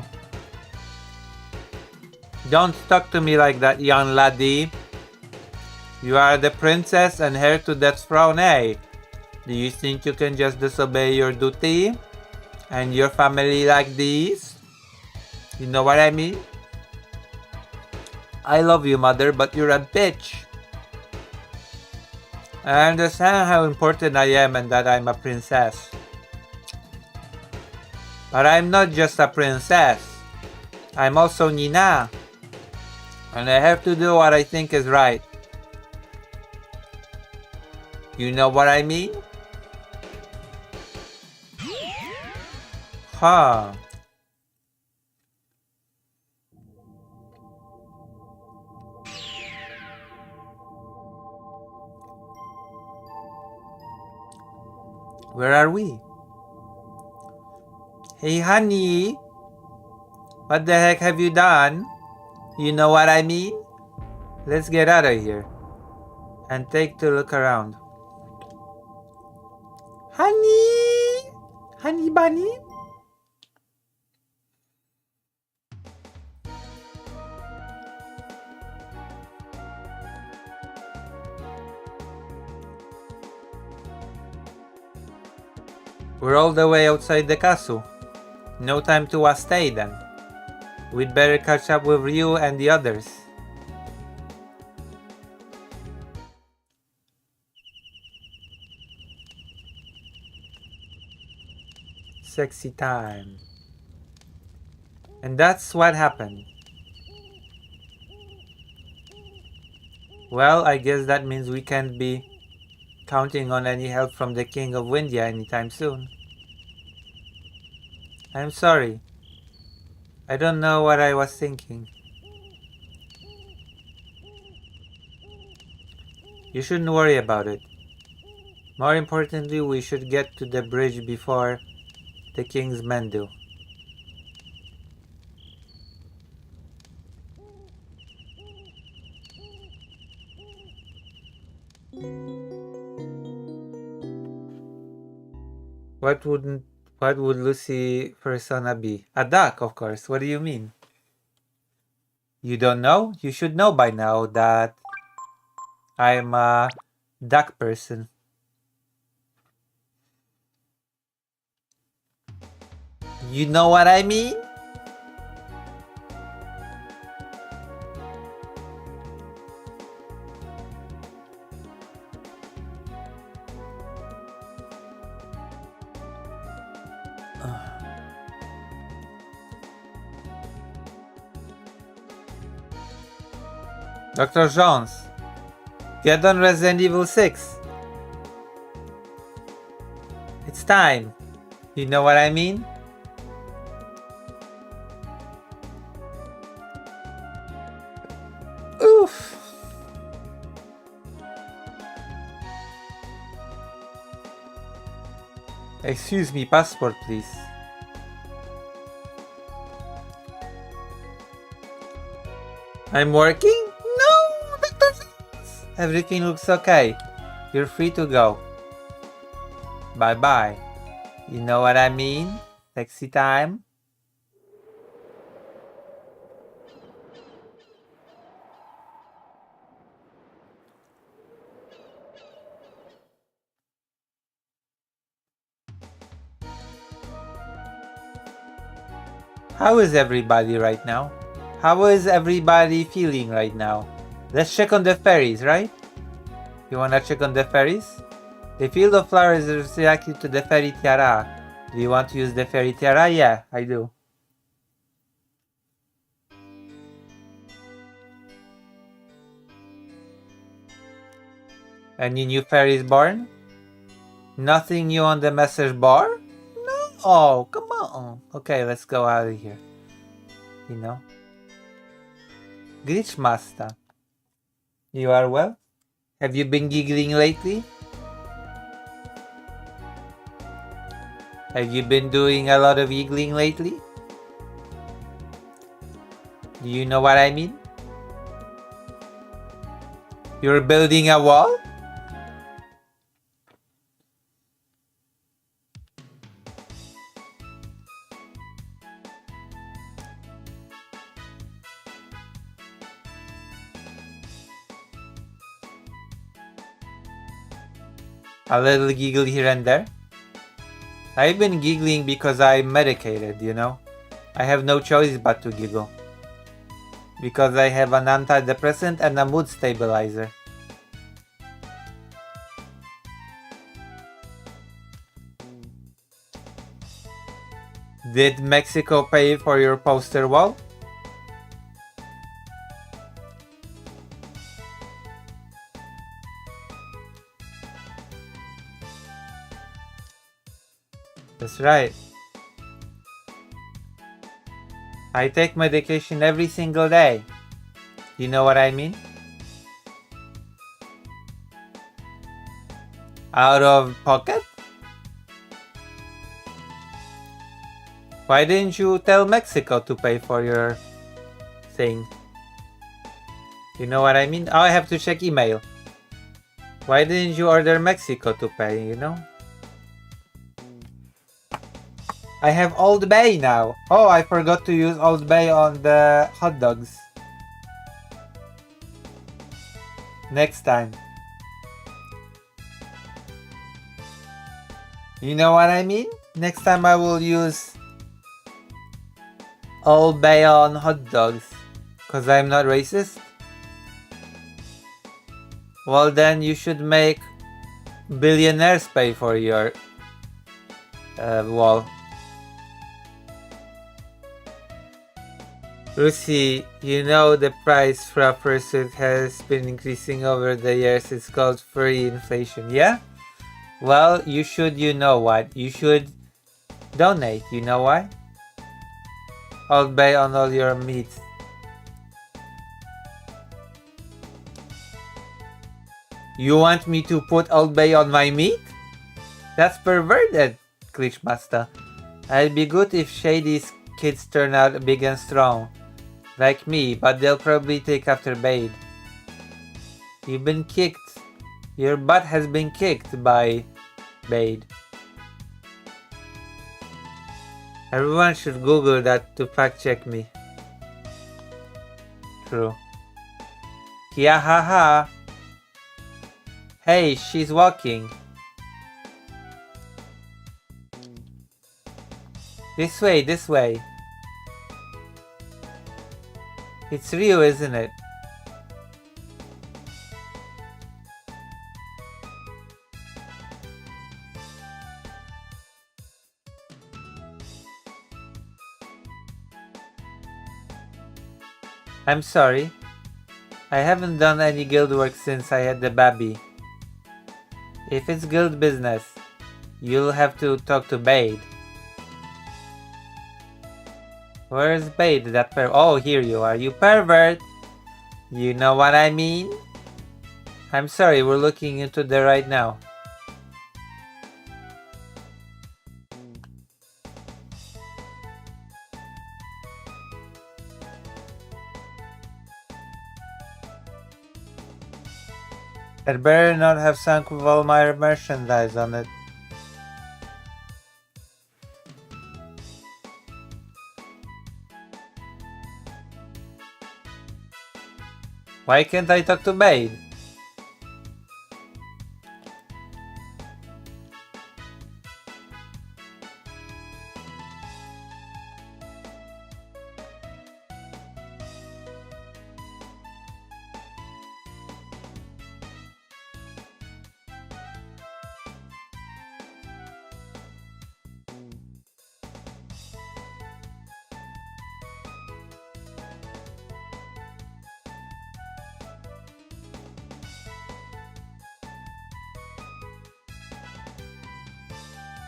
Don't talk to me like that, young laddie. You are the princess and heir to Death's throne, eh? Do you think you can just disobey your duty? And your family like this? You know what I mean? I love you, mother, but you're a bitch. I understand how important I am and that I'm a princess. But I'm not just a princess. I'm also Nina. And I have to do what I think is right. You know what I mean? Huh. Where are we? Hey honey, what the heck have you done? You know what I mean? Let's get out of here and take a look around. Honey! Honey bunny? We're all the way outside the castle. No time to stay then. We'd better catch up with you and the others. Sexy time. And that's what happened. Well, I guess that means we can't be counting on any help from the King of Windia anytime soon. I'm sorry. I don't know what I was thinking. You shouldn't worry about it. More importantly, we should get to the bridge before the King's men do. What What would Lucy persona be? A duck, of course. What do you mean? You don't know? You should know by now that I'm a duck person. You know what I mean? Dr. Jones, get on Resident Evil 6. It's time. You know what I mean? Oof. Excuse me, passport please. I'm working? No, Dr. Jones. Everything looks okay. You're free to go. Bye-bye. You know what I mean? Taxi time. How is everybody right now? How is everybody feeling right now? Let's check on the fairies, right? You wanna check on the fairies? The field of flowers is reactive to the fairy tiara. Do you want to use the fairy tiara? Yeah, I do. Any new fairies born? Nothing new on the message bar? No. Oh, come on. Okay, let's go out of here. You know. Glitch Master. You are well? Have you been giggling lately? Have you been doing a lot of giggling lately? Do you know what I mean? You're building a wall? A little giggle here and there? I've been giggling because I'm medicated, you know? I have no choice but to giggle. Because I have an antidepressant and a mood stabilizer. Did Mexico pay for your poster wall? That's right. I take medication every single day. You know what I mean? Out of pocket? Why didn't you tell Mexico to pay for your thing? You know what I mean? Oh, I have to check email. Why didn't you order Mexico to pay, you know? I have Old Bay now. Oh, I forgot to use Old Bay on the hot dogs. Next time. You know what I mean? Next time I will use Old Bay on hot dogs. Cause I'm not racist? Well then you should make billionaires pay for your wall. Lucy, you know the price for a fursuit has been increasing over the years. It's called furry inflation, yeah? Well, you should, you know what? You should donate, you know why? Old Bay on all your meat. You want me to put Old Bay on my meat? That's perverted, Glitch Master. It'd be good if Shady's kids turn out big and strong. Like me, but they'll probably take after Bade. You've been kicked. Your butt has been kicked by Bade. Everyone should Google that to fact check me. True. Yeah, haha. Hey, she's walking. This way, this way. It's Rio, isn't it? I'm sorry. I haven't done any guild work since I had the baby. If it's guild business, you'll have to talk to Bade. Where's Bade? That oh, here you are, you pervert! You know what I mean? I'm sorry, we're looking into there right now. I'd better not have sunk with all my merchandise on it. Why can't I talk to Bade?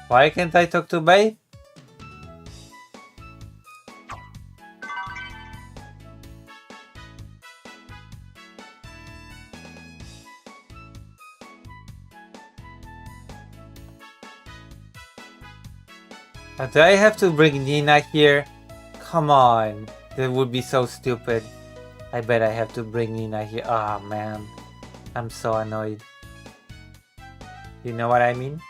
Why can't I talk to Bade? Do I have to bring Nina here? Come on, that would be so stupid. I bet I have to bring Nina here. Ah, oh, man. I'm so annoyed. You know what I mean?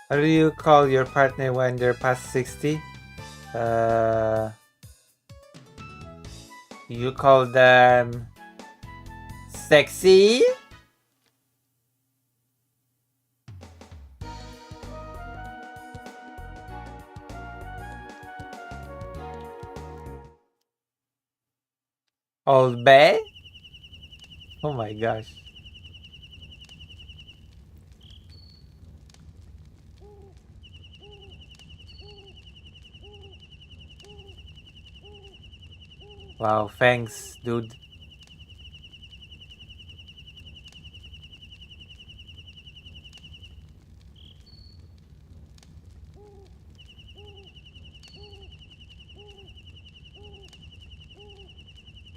How do you call your partner when they're past 60? You call them sexy? Old Bay? Oh my gosh. Wow, thanks, dude.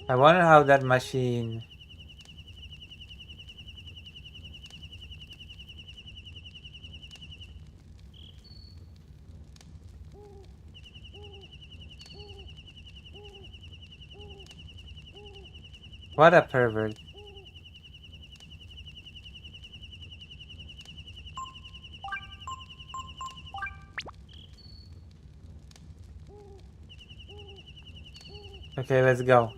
I wonder how that machine... What a pervert. Okay, let's go.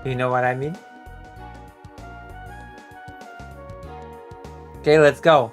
You know what I mean? Okay, let's go.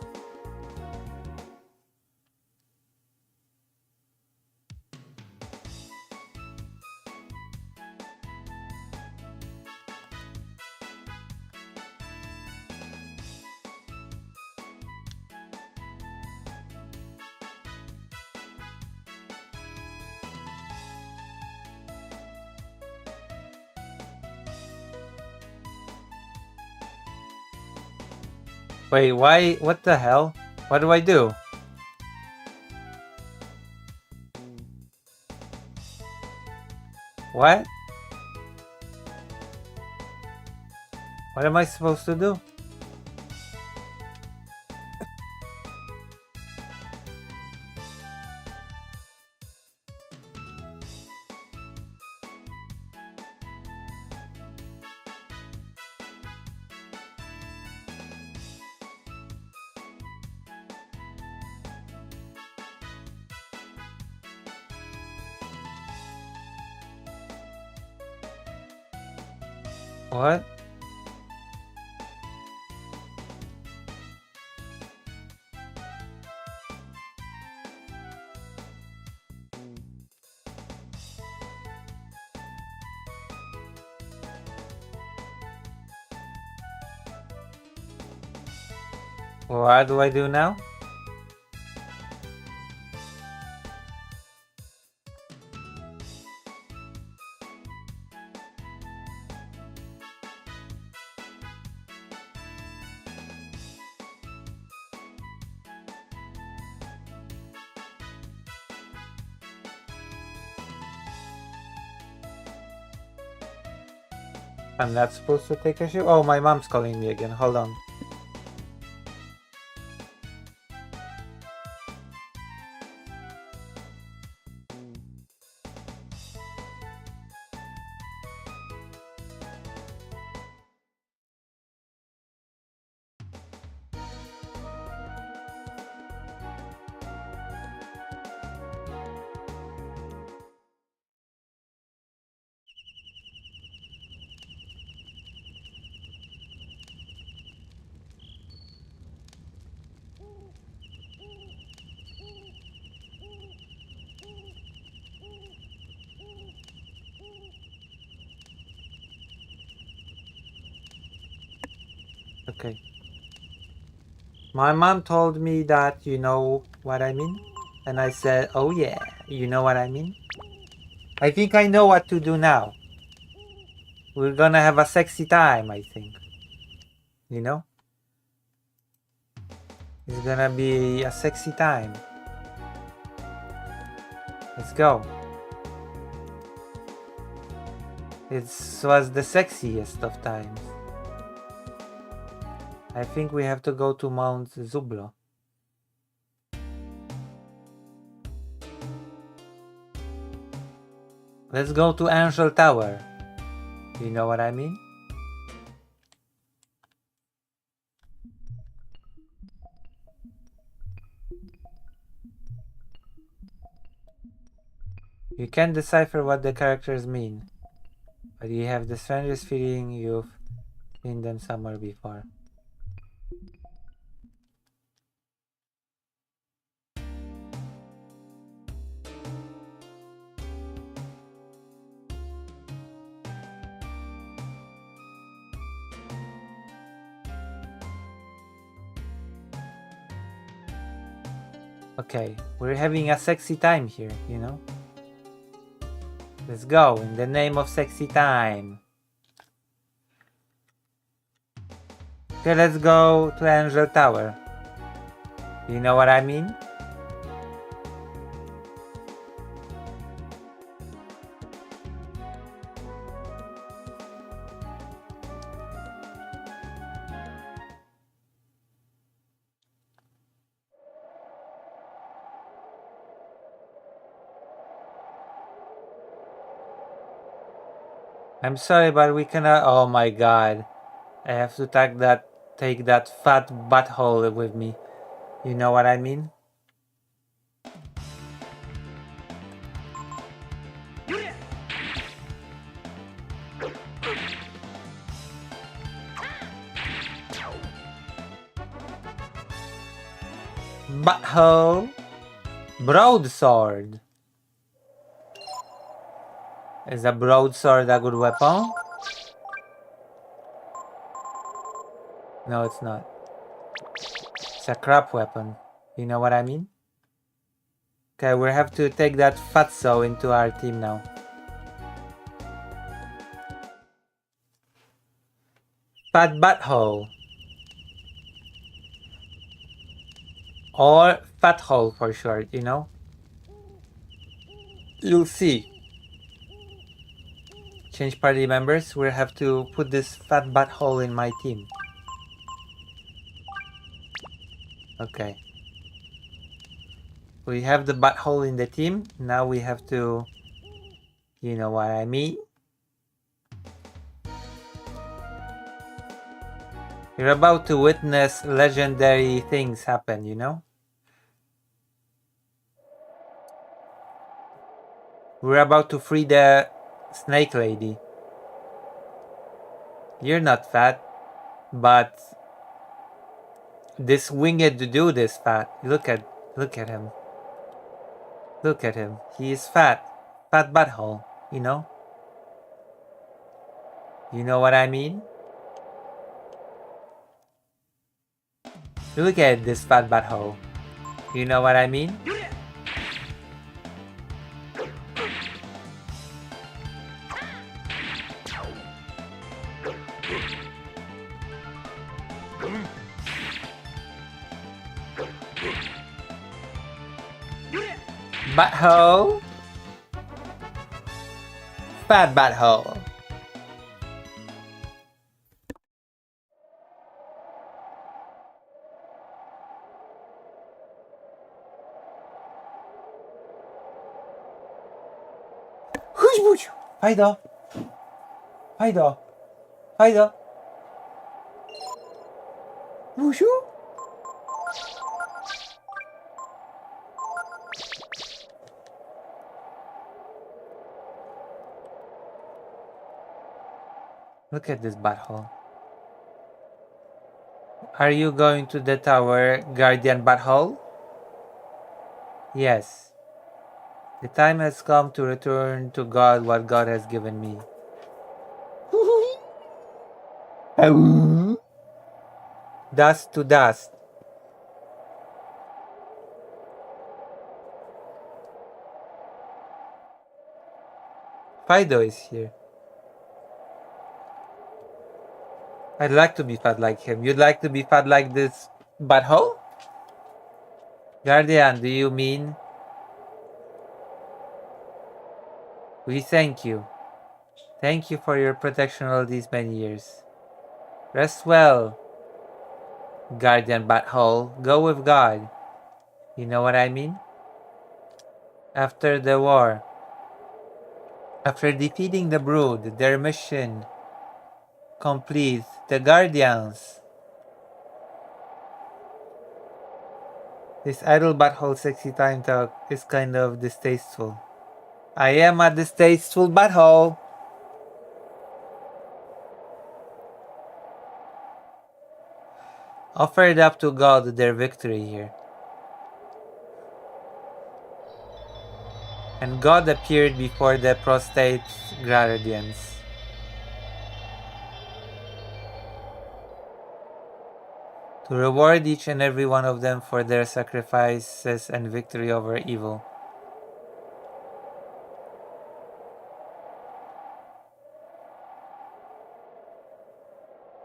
Wait, why? What the hell? What do I do? What? What am I supposed to do? What? What do I do now? I'm not supposed to take a shoe? Oh, my mom's calling me again. Hold on. Okay. My mom told me that you know what I mean? And I said, oh yeah, you know what I mean? I think I know what to do now. We're gonna have a sexy time, I think. You know? It's gonna be a sexy time. Let's go. It was the sexiest of times. I think we have to go to Mount Zublo. Let's go to Angel Tower. You know what I mean? You can't decipher what the characters mean, but you have the strangest feeling you've seen them somewhere before. Okay, we're having a sexy time here, you know? Let's go, in the name of sexy time. Okay, let's go to Angel Tower. You know what I mean? I'm sorry, but we cannot. Oh my god. I have to take that fat butthole with me. You know what I mean? Butthole. Broadsword. Is a broadsword a good weapon? No, it's not. It's a crap weapon. You know what I mean? Okay, we have to take that fatso into our team now. Fat butthole. Or fat hole for short, you know? You'll see. Change party members. We have to put this fat butthole in my team. Okay. We have the butthole in the team. Now we have to... You know what I mean? You're about to witness legendary things happen, you know? We're about to free the snake lady. You're not fat, but this winged dude is fat. Look at him. Look at him. He is fat. Fat butthole, you know? You know what I mean? Look at this fat butthole. You know what I mean? Butthole? Fat butthole. Whoosh whoosh! Fido! Fido! Fido! Whooshu! Look at this butthole. Are you going to the tower, guardian butthole? Yes. The time has come to return to God what God has given me. Dust to dust. Fido is here. I'd like to be fat like him. You'd like to be fat like this butthole? Guardian, do you mean? We thank you. Thank you for your protection all these many years. Rest well, Guardian butthole. Go with God. You know what I mean? After the war, after defeating the Brood, their mission complete. The Guardians. This idle butthole sexy time talk is kind of distasteful. I am a distasteful butthole. Offered up to God their victory here. And God appeared before the prostrate Guardians. To reward each and every one of them for their sacrifices and victory over evil.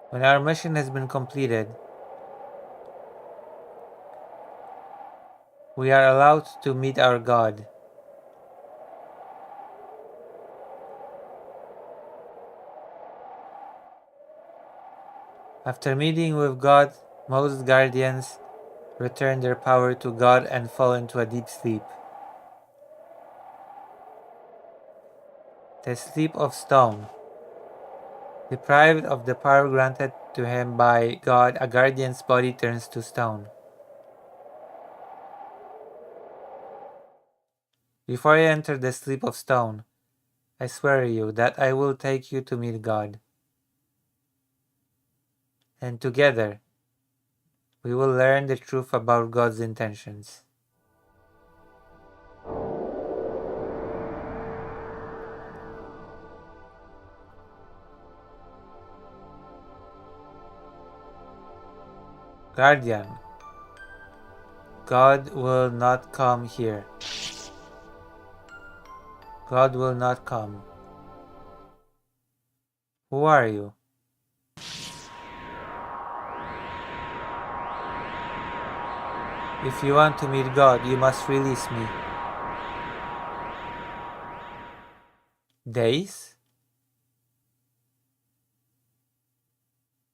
When our mission has been completed, we are allowed to meet our God. After meeting with God, most guardians return their power to God and fall into a deep sleep. The sleep of stone. Deprived of the power granted to him by God, a guardian's body turns to stone. Before I enter the sleep of stone, I swear you that I will take you to meet God. And together, we will learn the truth about God's intentions. Guardian, God will not come here. God will not come. Who are you? If you want to meet God, you must release me. Days?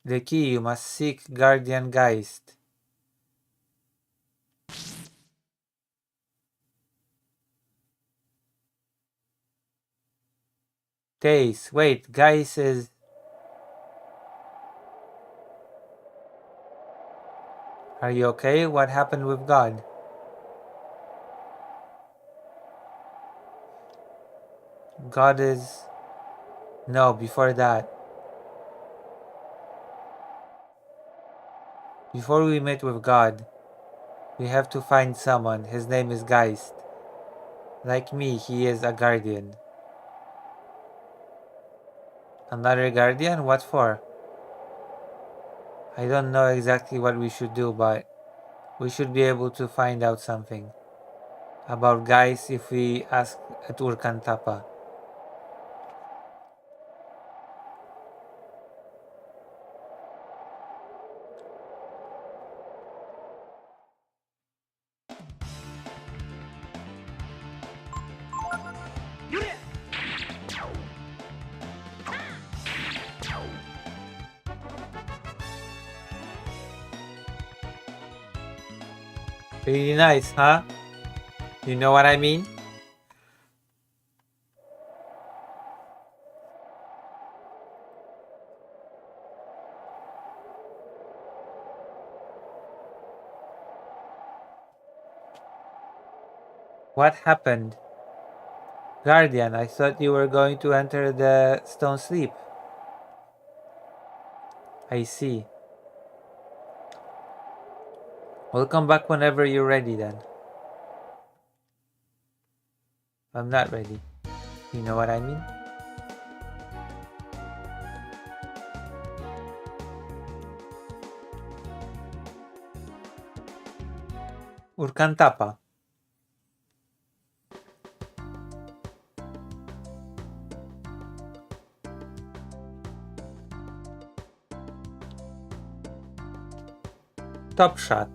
The key, you must seek Guardian Geist. Days. Wait, Geist is... Are you okay? What happened with God? God is... No, before that. Before we meet with God, we have to find someone. His name is Geist. Like me, he is a guardian. Another guardian? What for? I don't know exactly what we should do, but we should be able to find out something about Geist if we ask at Urkantapa. Really nice, huh? You know what I mean? What happened? Guardian, I thought you were going to enter the stone sleep. I see. We'll come back whenever you're ready then. I'm not ready. You know what I mean? Urkantapa. Top shot.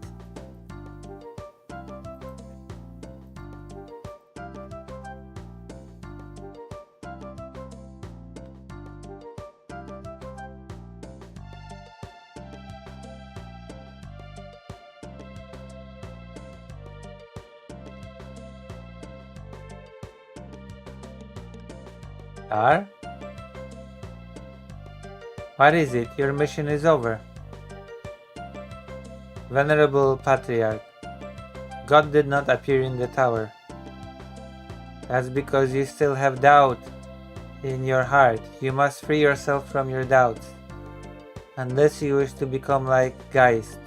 Are? What is it? Your mission is over. Venerable Patriarch, God did not appear in the tower. That's because you still have doubt in your heart. You must free yourself from your doubts, unless you wish to become like Geist.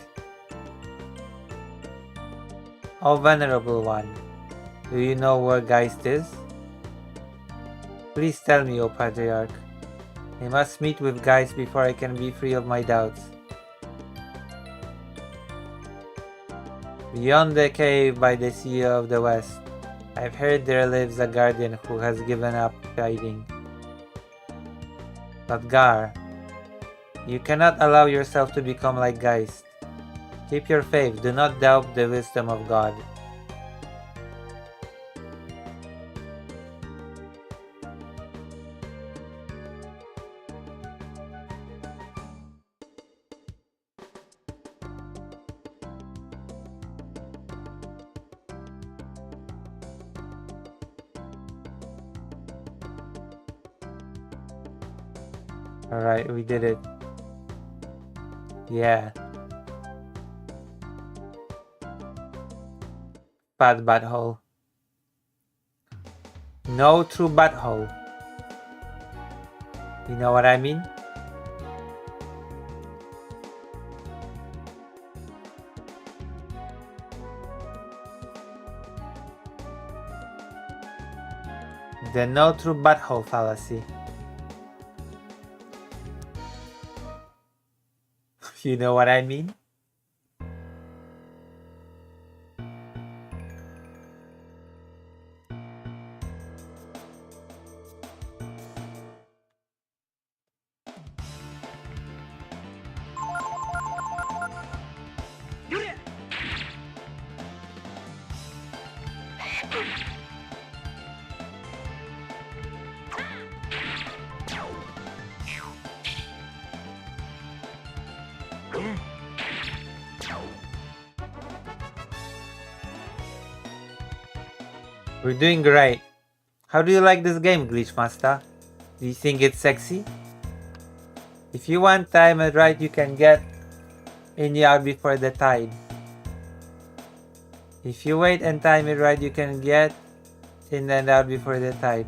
O Venerable One, do you know where Geist is? Please tell me, O Patriarch. I must meet with Geist before I can be free of my doubts. Beyond the cave by the Sea of the West, I've heard there lives a guardian who has given up fighting. But Gar, you cannot allow yourself to become like Geist. Keep your faith, do not doubt the wisdom of God. Alright, we did it. Yeah. Bad butthole. No true butthole. You know what I mean? The no true butthole fallacy. You know what I mean? We're doing great. How do you like this game, Glitch Master? Do you think it's sexy? If you want time and right, you can get in out before the tide. If you wait and time it right, you can get in and out before the tide.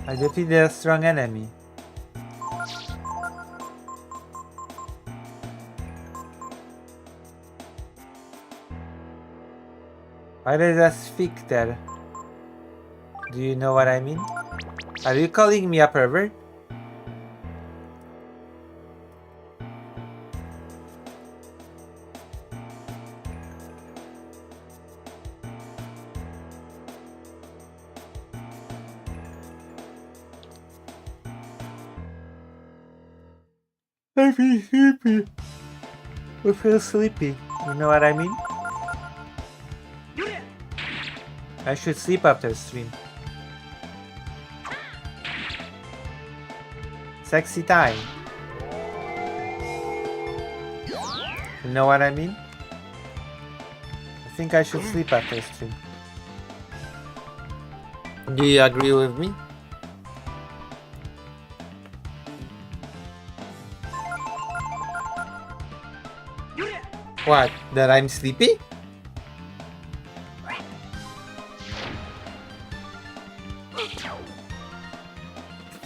I defeated a strong enemy. What is a sphincter? Do you know what I mean? Are you calling me a pervert? I feel sleepy. I feel sleepy. You know what I mean? I should sleep after stream. Sexy time. You know what I mean? I think I should sleep after stream. Do you agree with me? What? That I'm sleepy?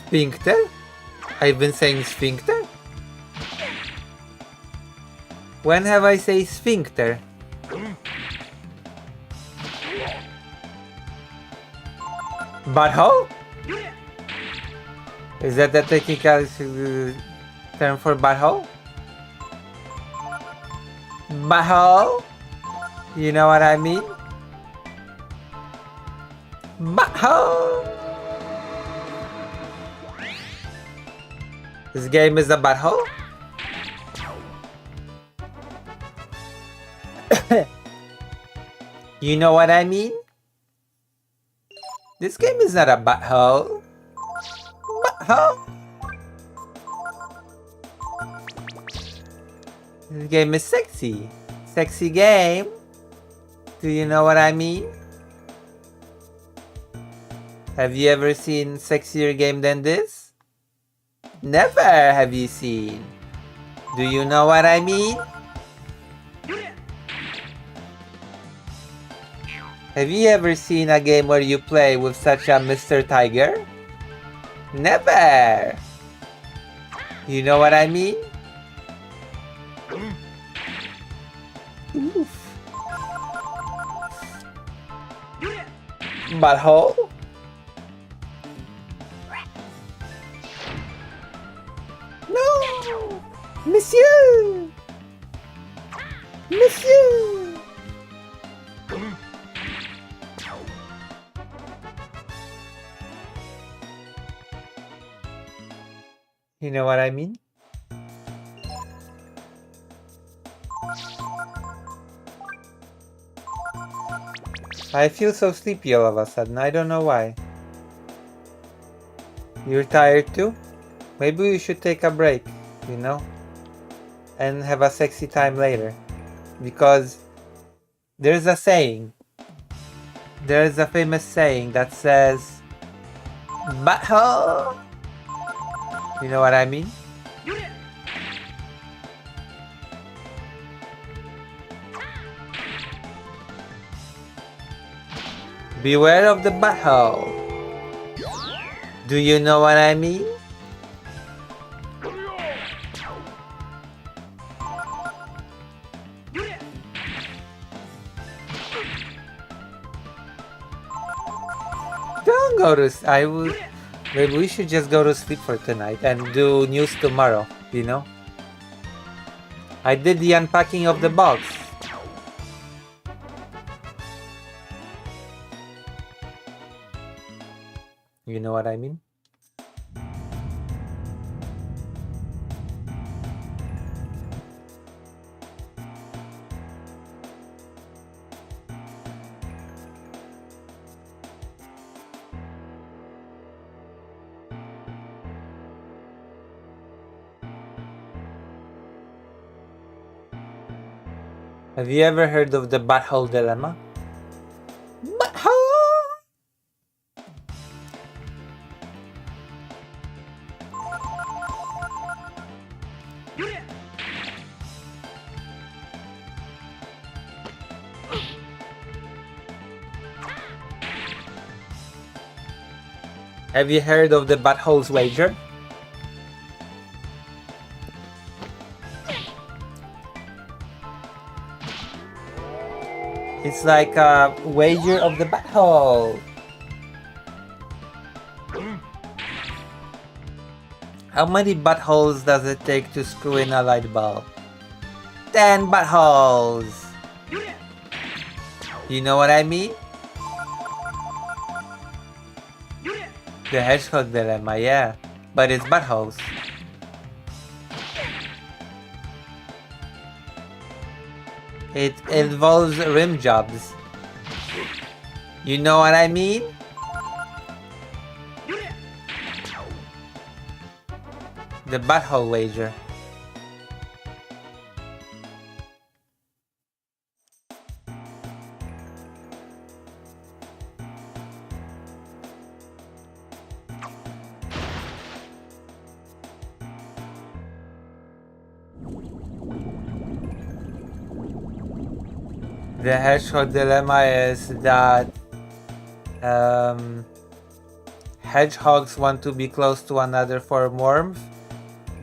Sphincter? I've been saying sphincter? When have I said sphincter? Butthole? Is that the technical term for butthole? Butthole? You know what I mean? Butthole! This game is a butthole? You know what I mean? This game is not a butthole. Butthole? This game is sexy. Sexy game. Do you know what I mean? Have you ever seen sexier game than this? Never have you seen. Do you know what I mean? Have you ever seen a game where you play with such a Mr. Tiger? Never! You know what I mean? Oof. Butthole? No! Monsieur! Monsieur! You know what I mean? I feel so sleepy all of a sudden. I don't know why. You're tired too? Maybe we should take a break, you know? And have a sexy time later. Because there's a saying. There's a famous saying that says, butthole! You know what I mean? Beware of the butthole. Do you know what I mean? Don't go to... I would... Maybe we should just go to sleep for tonight and do news tomorrow, you know? I did the unpacking of the box. You know what I mean? Have you ever heard of the butthole dilemma? Butthole! Have you heard of the butthole's wager? It's like a wager of the butthole. How many buttholes does it take to screw in a light bulb? 10 buttholes! You know what I mean? The hedgehog dilemma, yeah. But it's buttholes. It involves rim jobs. You know what I mean? The butthole wager. The hedgehog dilemma is that hedgehogs want to be close to another for warmth,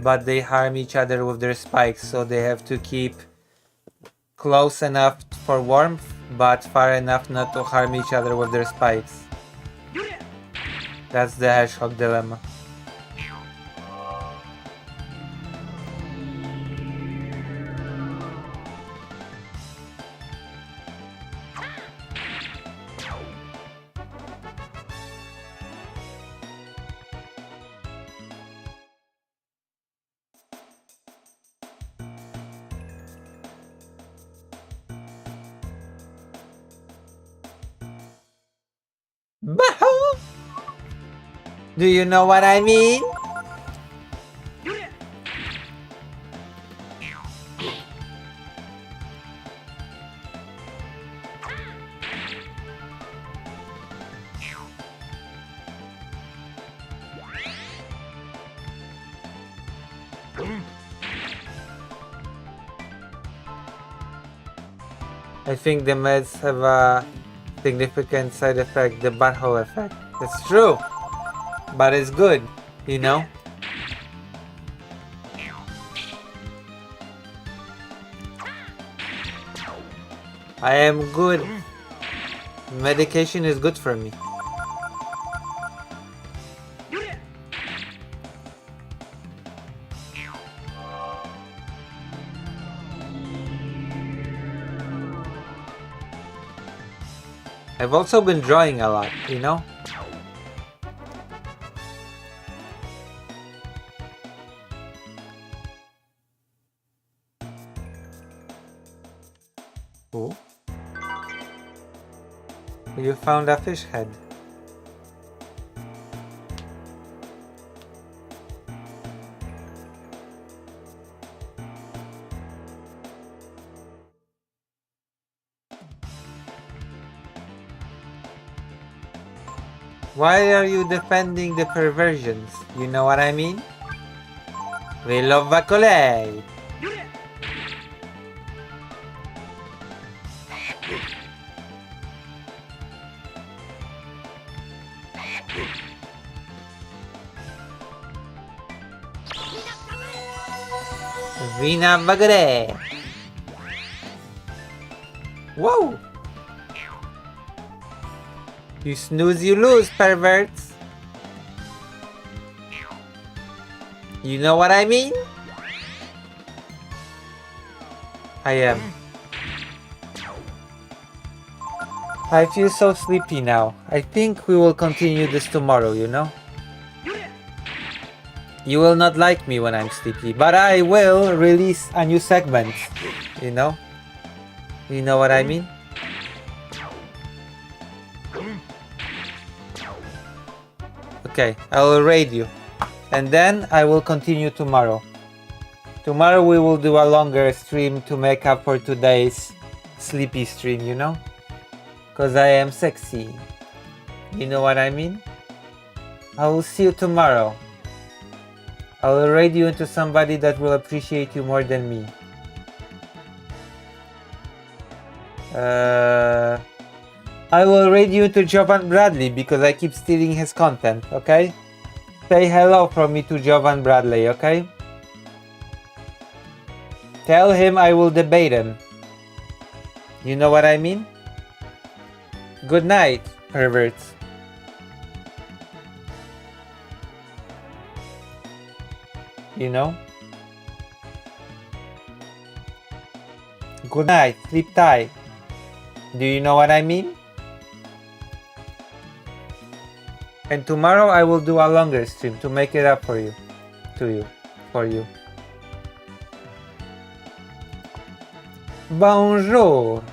but they harm each other with their spikes, so they have to keep close enough for warmth, but far enough not to harm each other with their spikes. That's the hedgehog dilemma. Butthole! Do you know what I mean? I think the meds have a significant side effect, the butthole effect. It's true, but it's good, you know? I am good. Medication is good for me. I've also been drawing a lot, you know? Oh. You found a fish head. Why are you defending the perversions? You know what I mean? We love Vacolay! Vina Vagare! Whoa! You snooze, you lose, perverts! You know what I mean? I am. I feel so sleepy now. I think we will continue this tomorrow, you know? You will not like me when I'm sleepy, but I will release a new segment, you know? You know what I mean? Okay, I will raid you. And then I will continue tomorrow. Tomorrow we will do a longer stream to make up for today's sleepy stream, you know? Because I am sexy. You know what I mean? I will see you tomorrow. I will raid you into somebody that will appreciate you more than me. I will raid you into Jovan Bradley because I keep stealing his content, okay? Say hello from me to Jovan Bradley, okay? Tell him I will debate him. You know what I mean? Good night, perverts. You know? Good night, sleep tight. Do you know what I mean? And tomorrow I will do a longer stream to make it up for you. For you. Bonjour.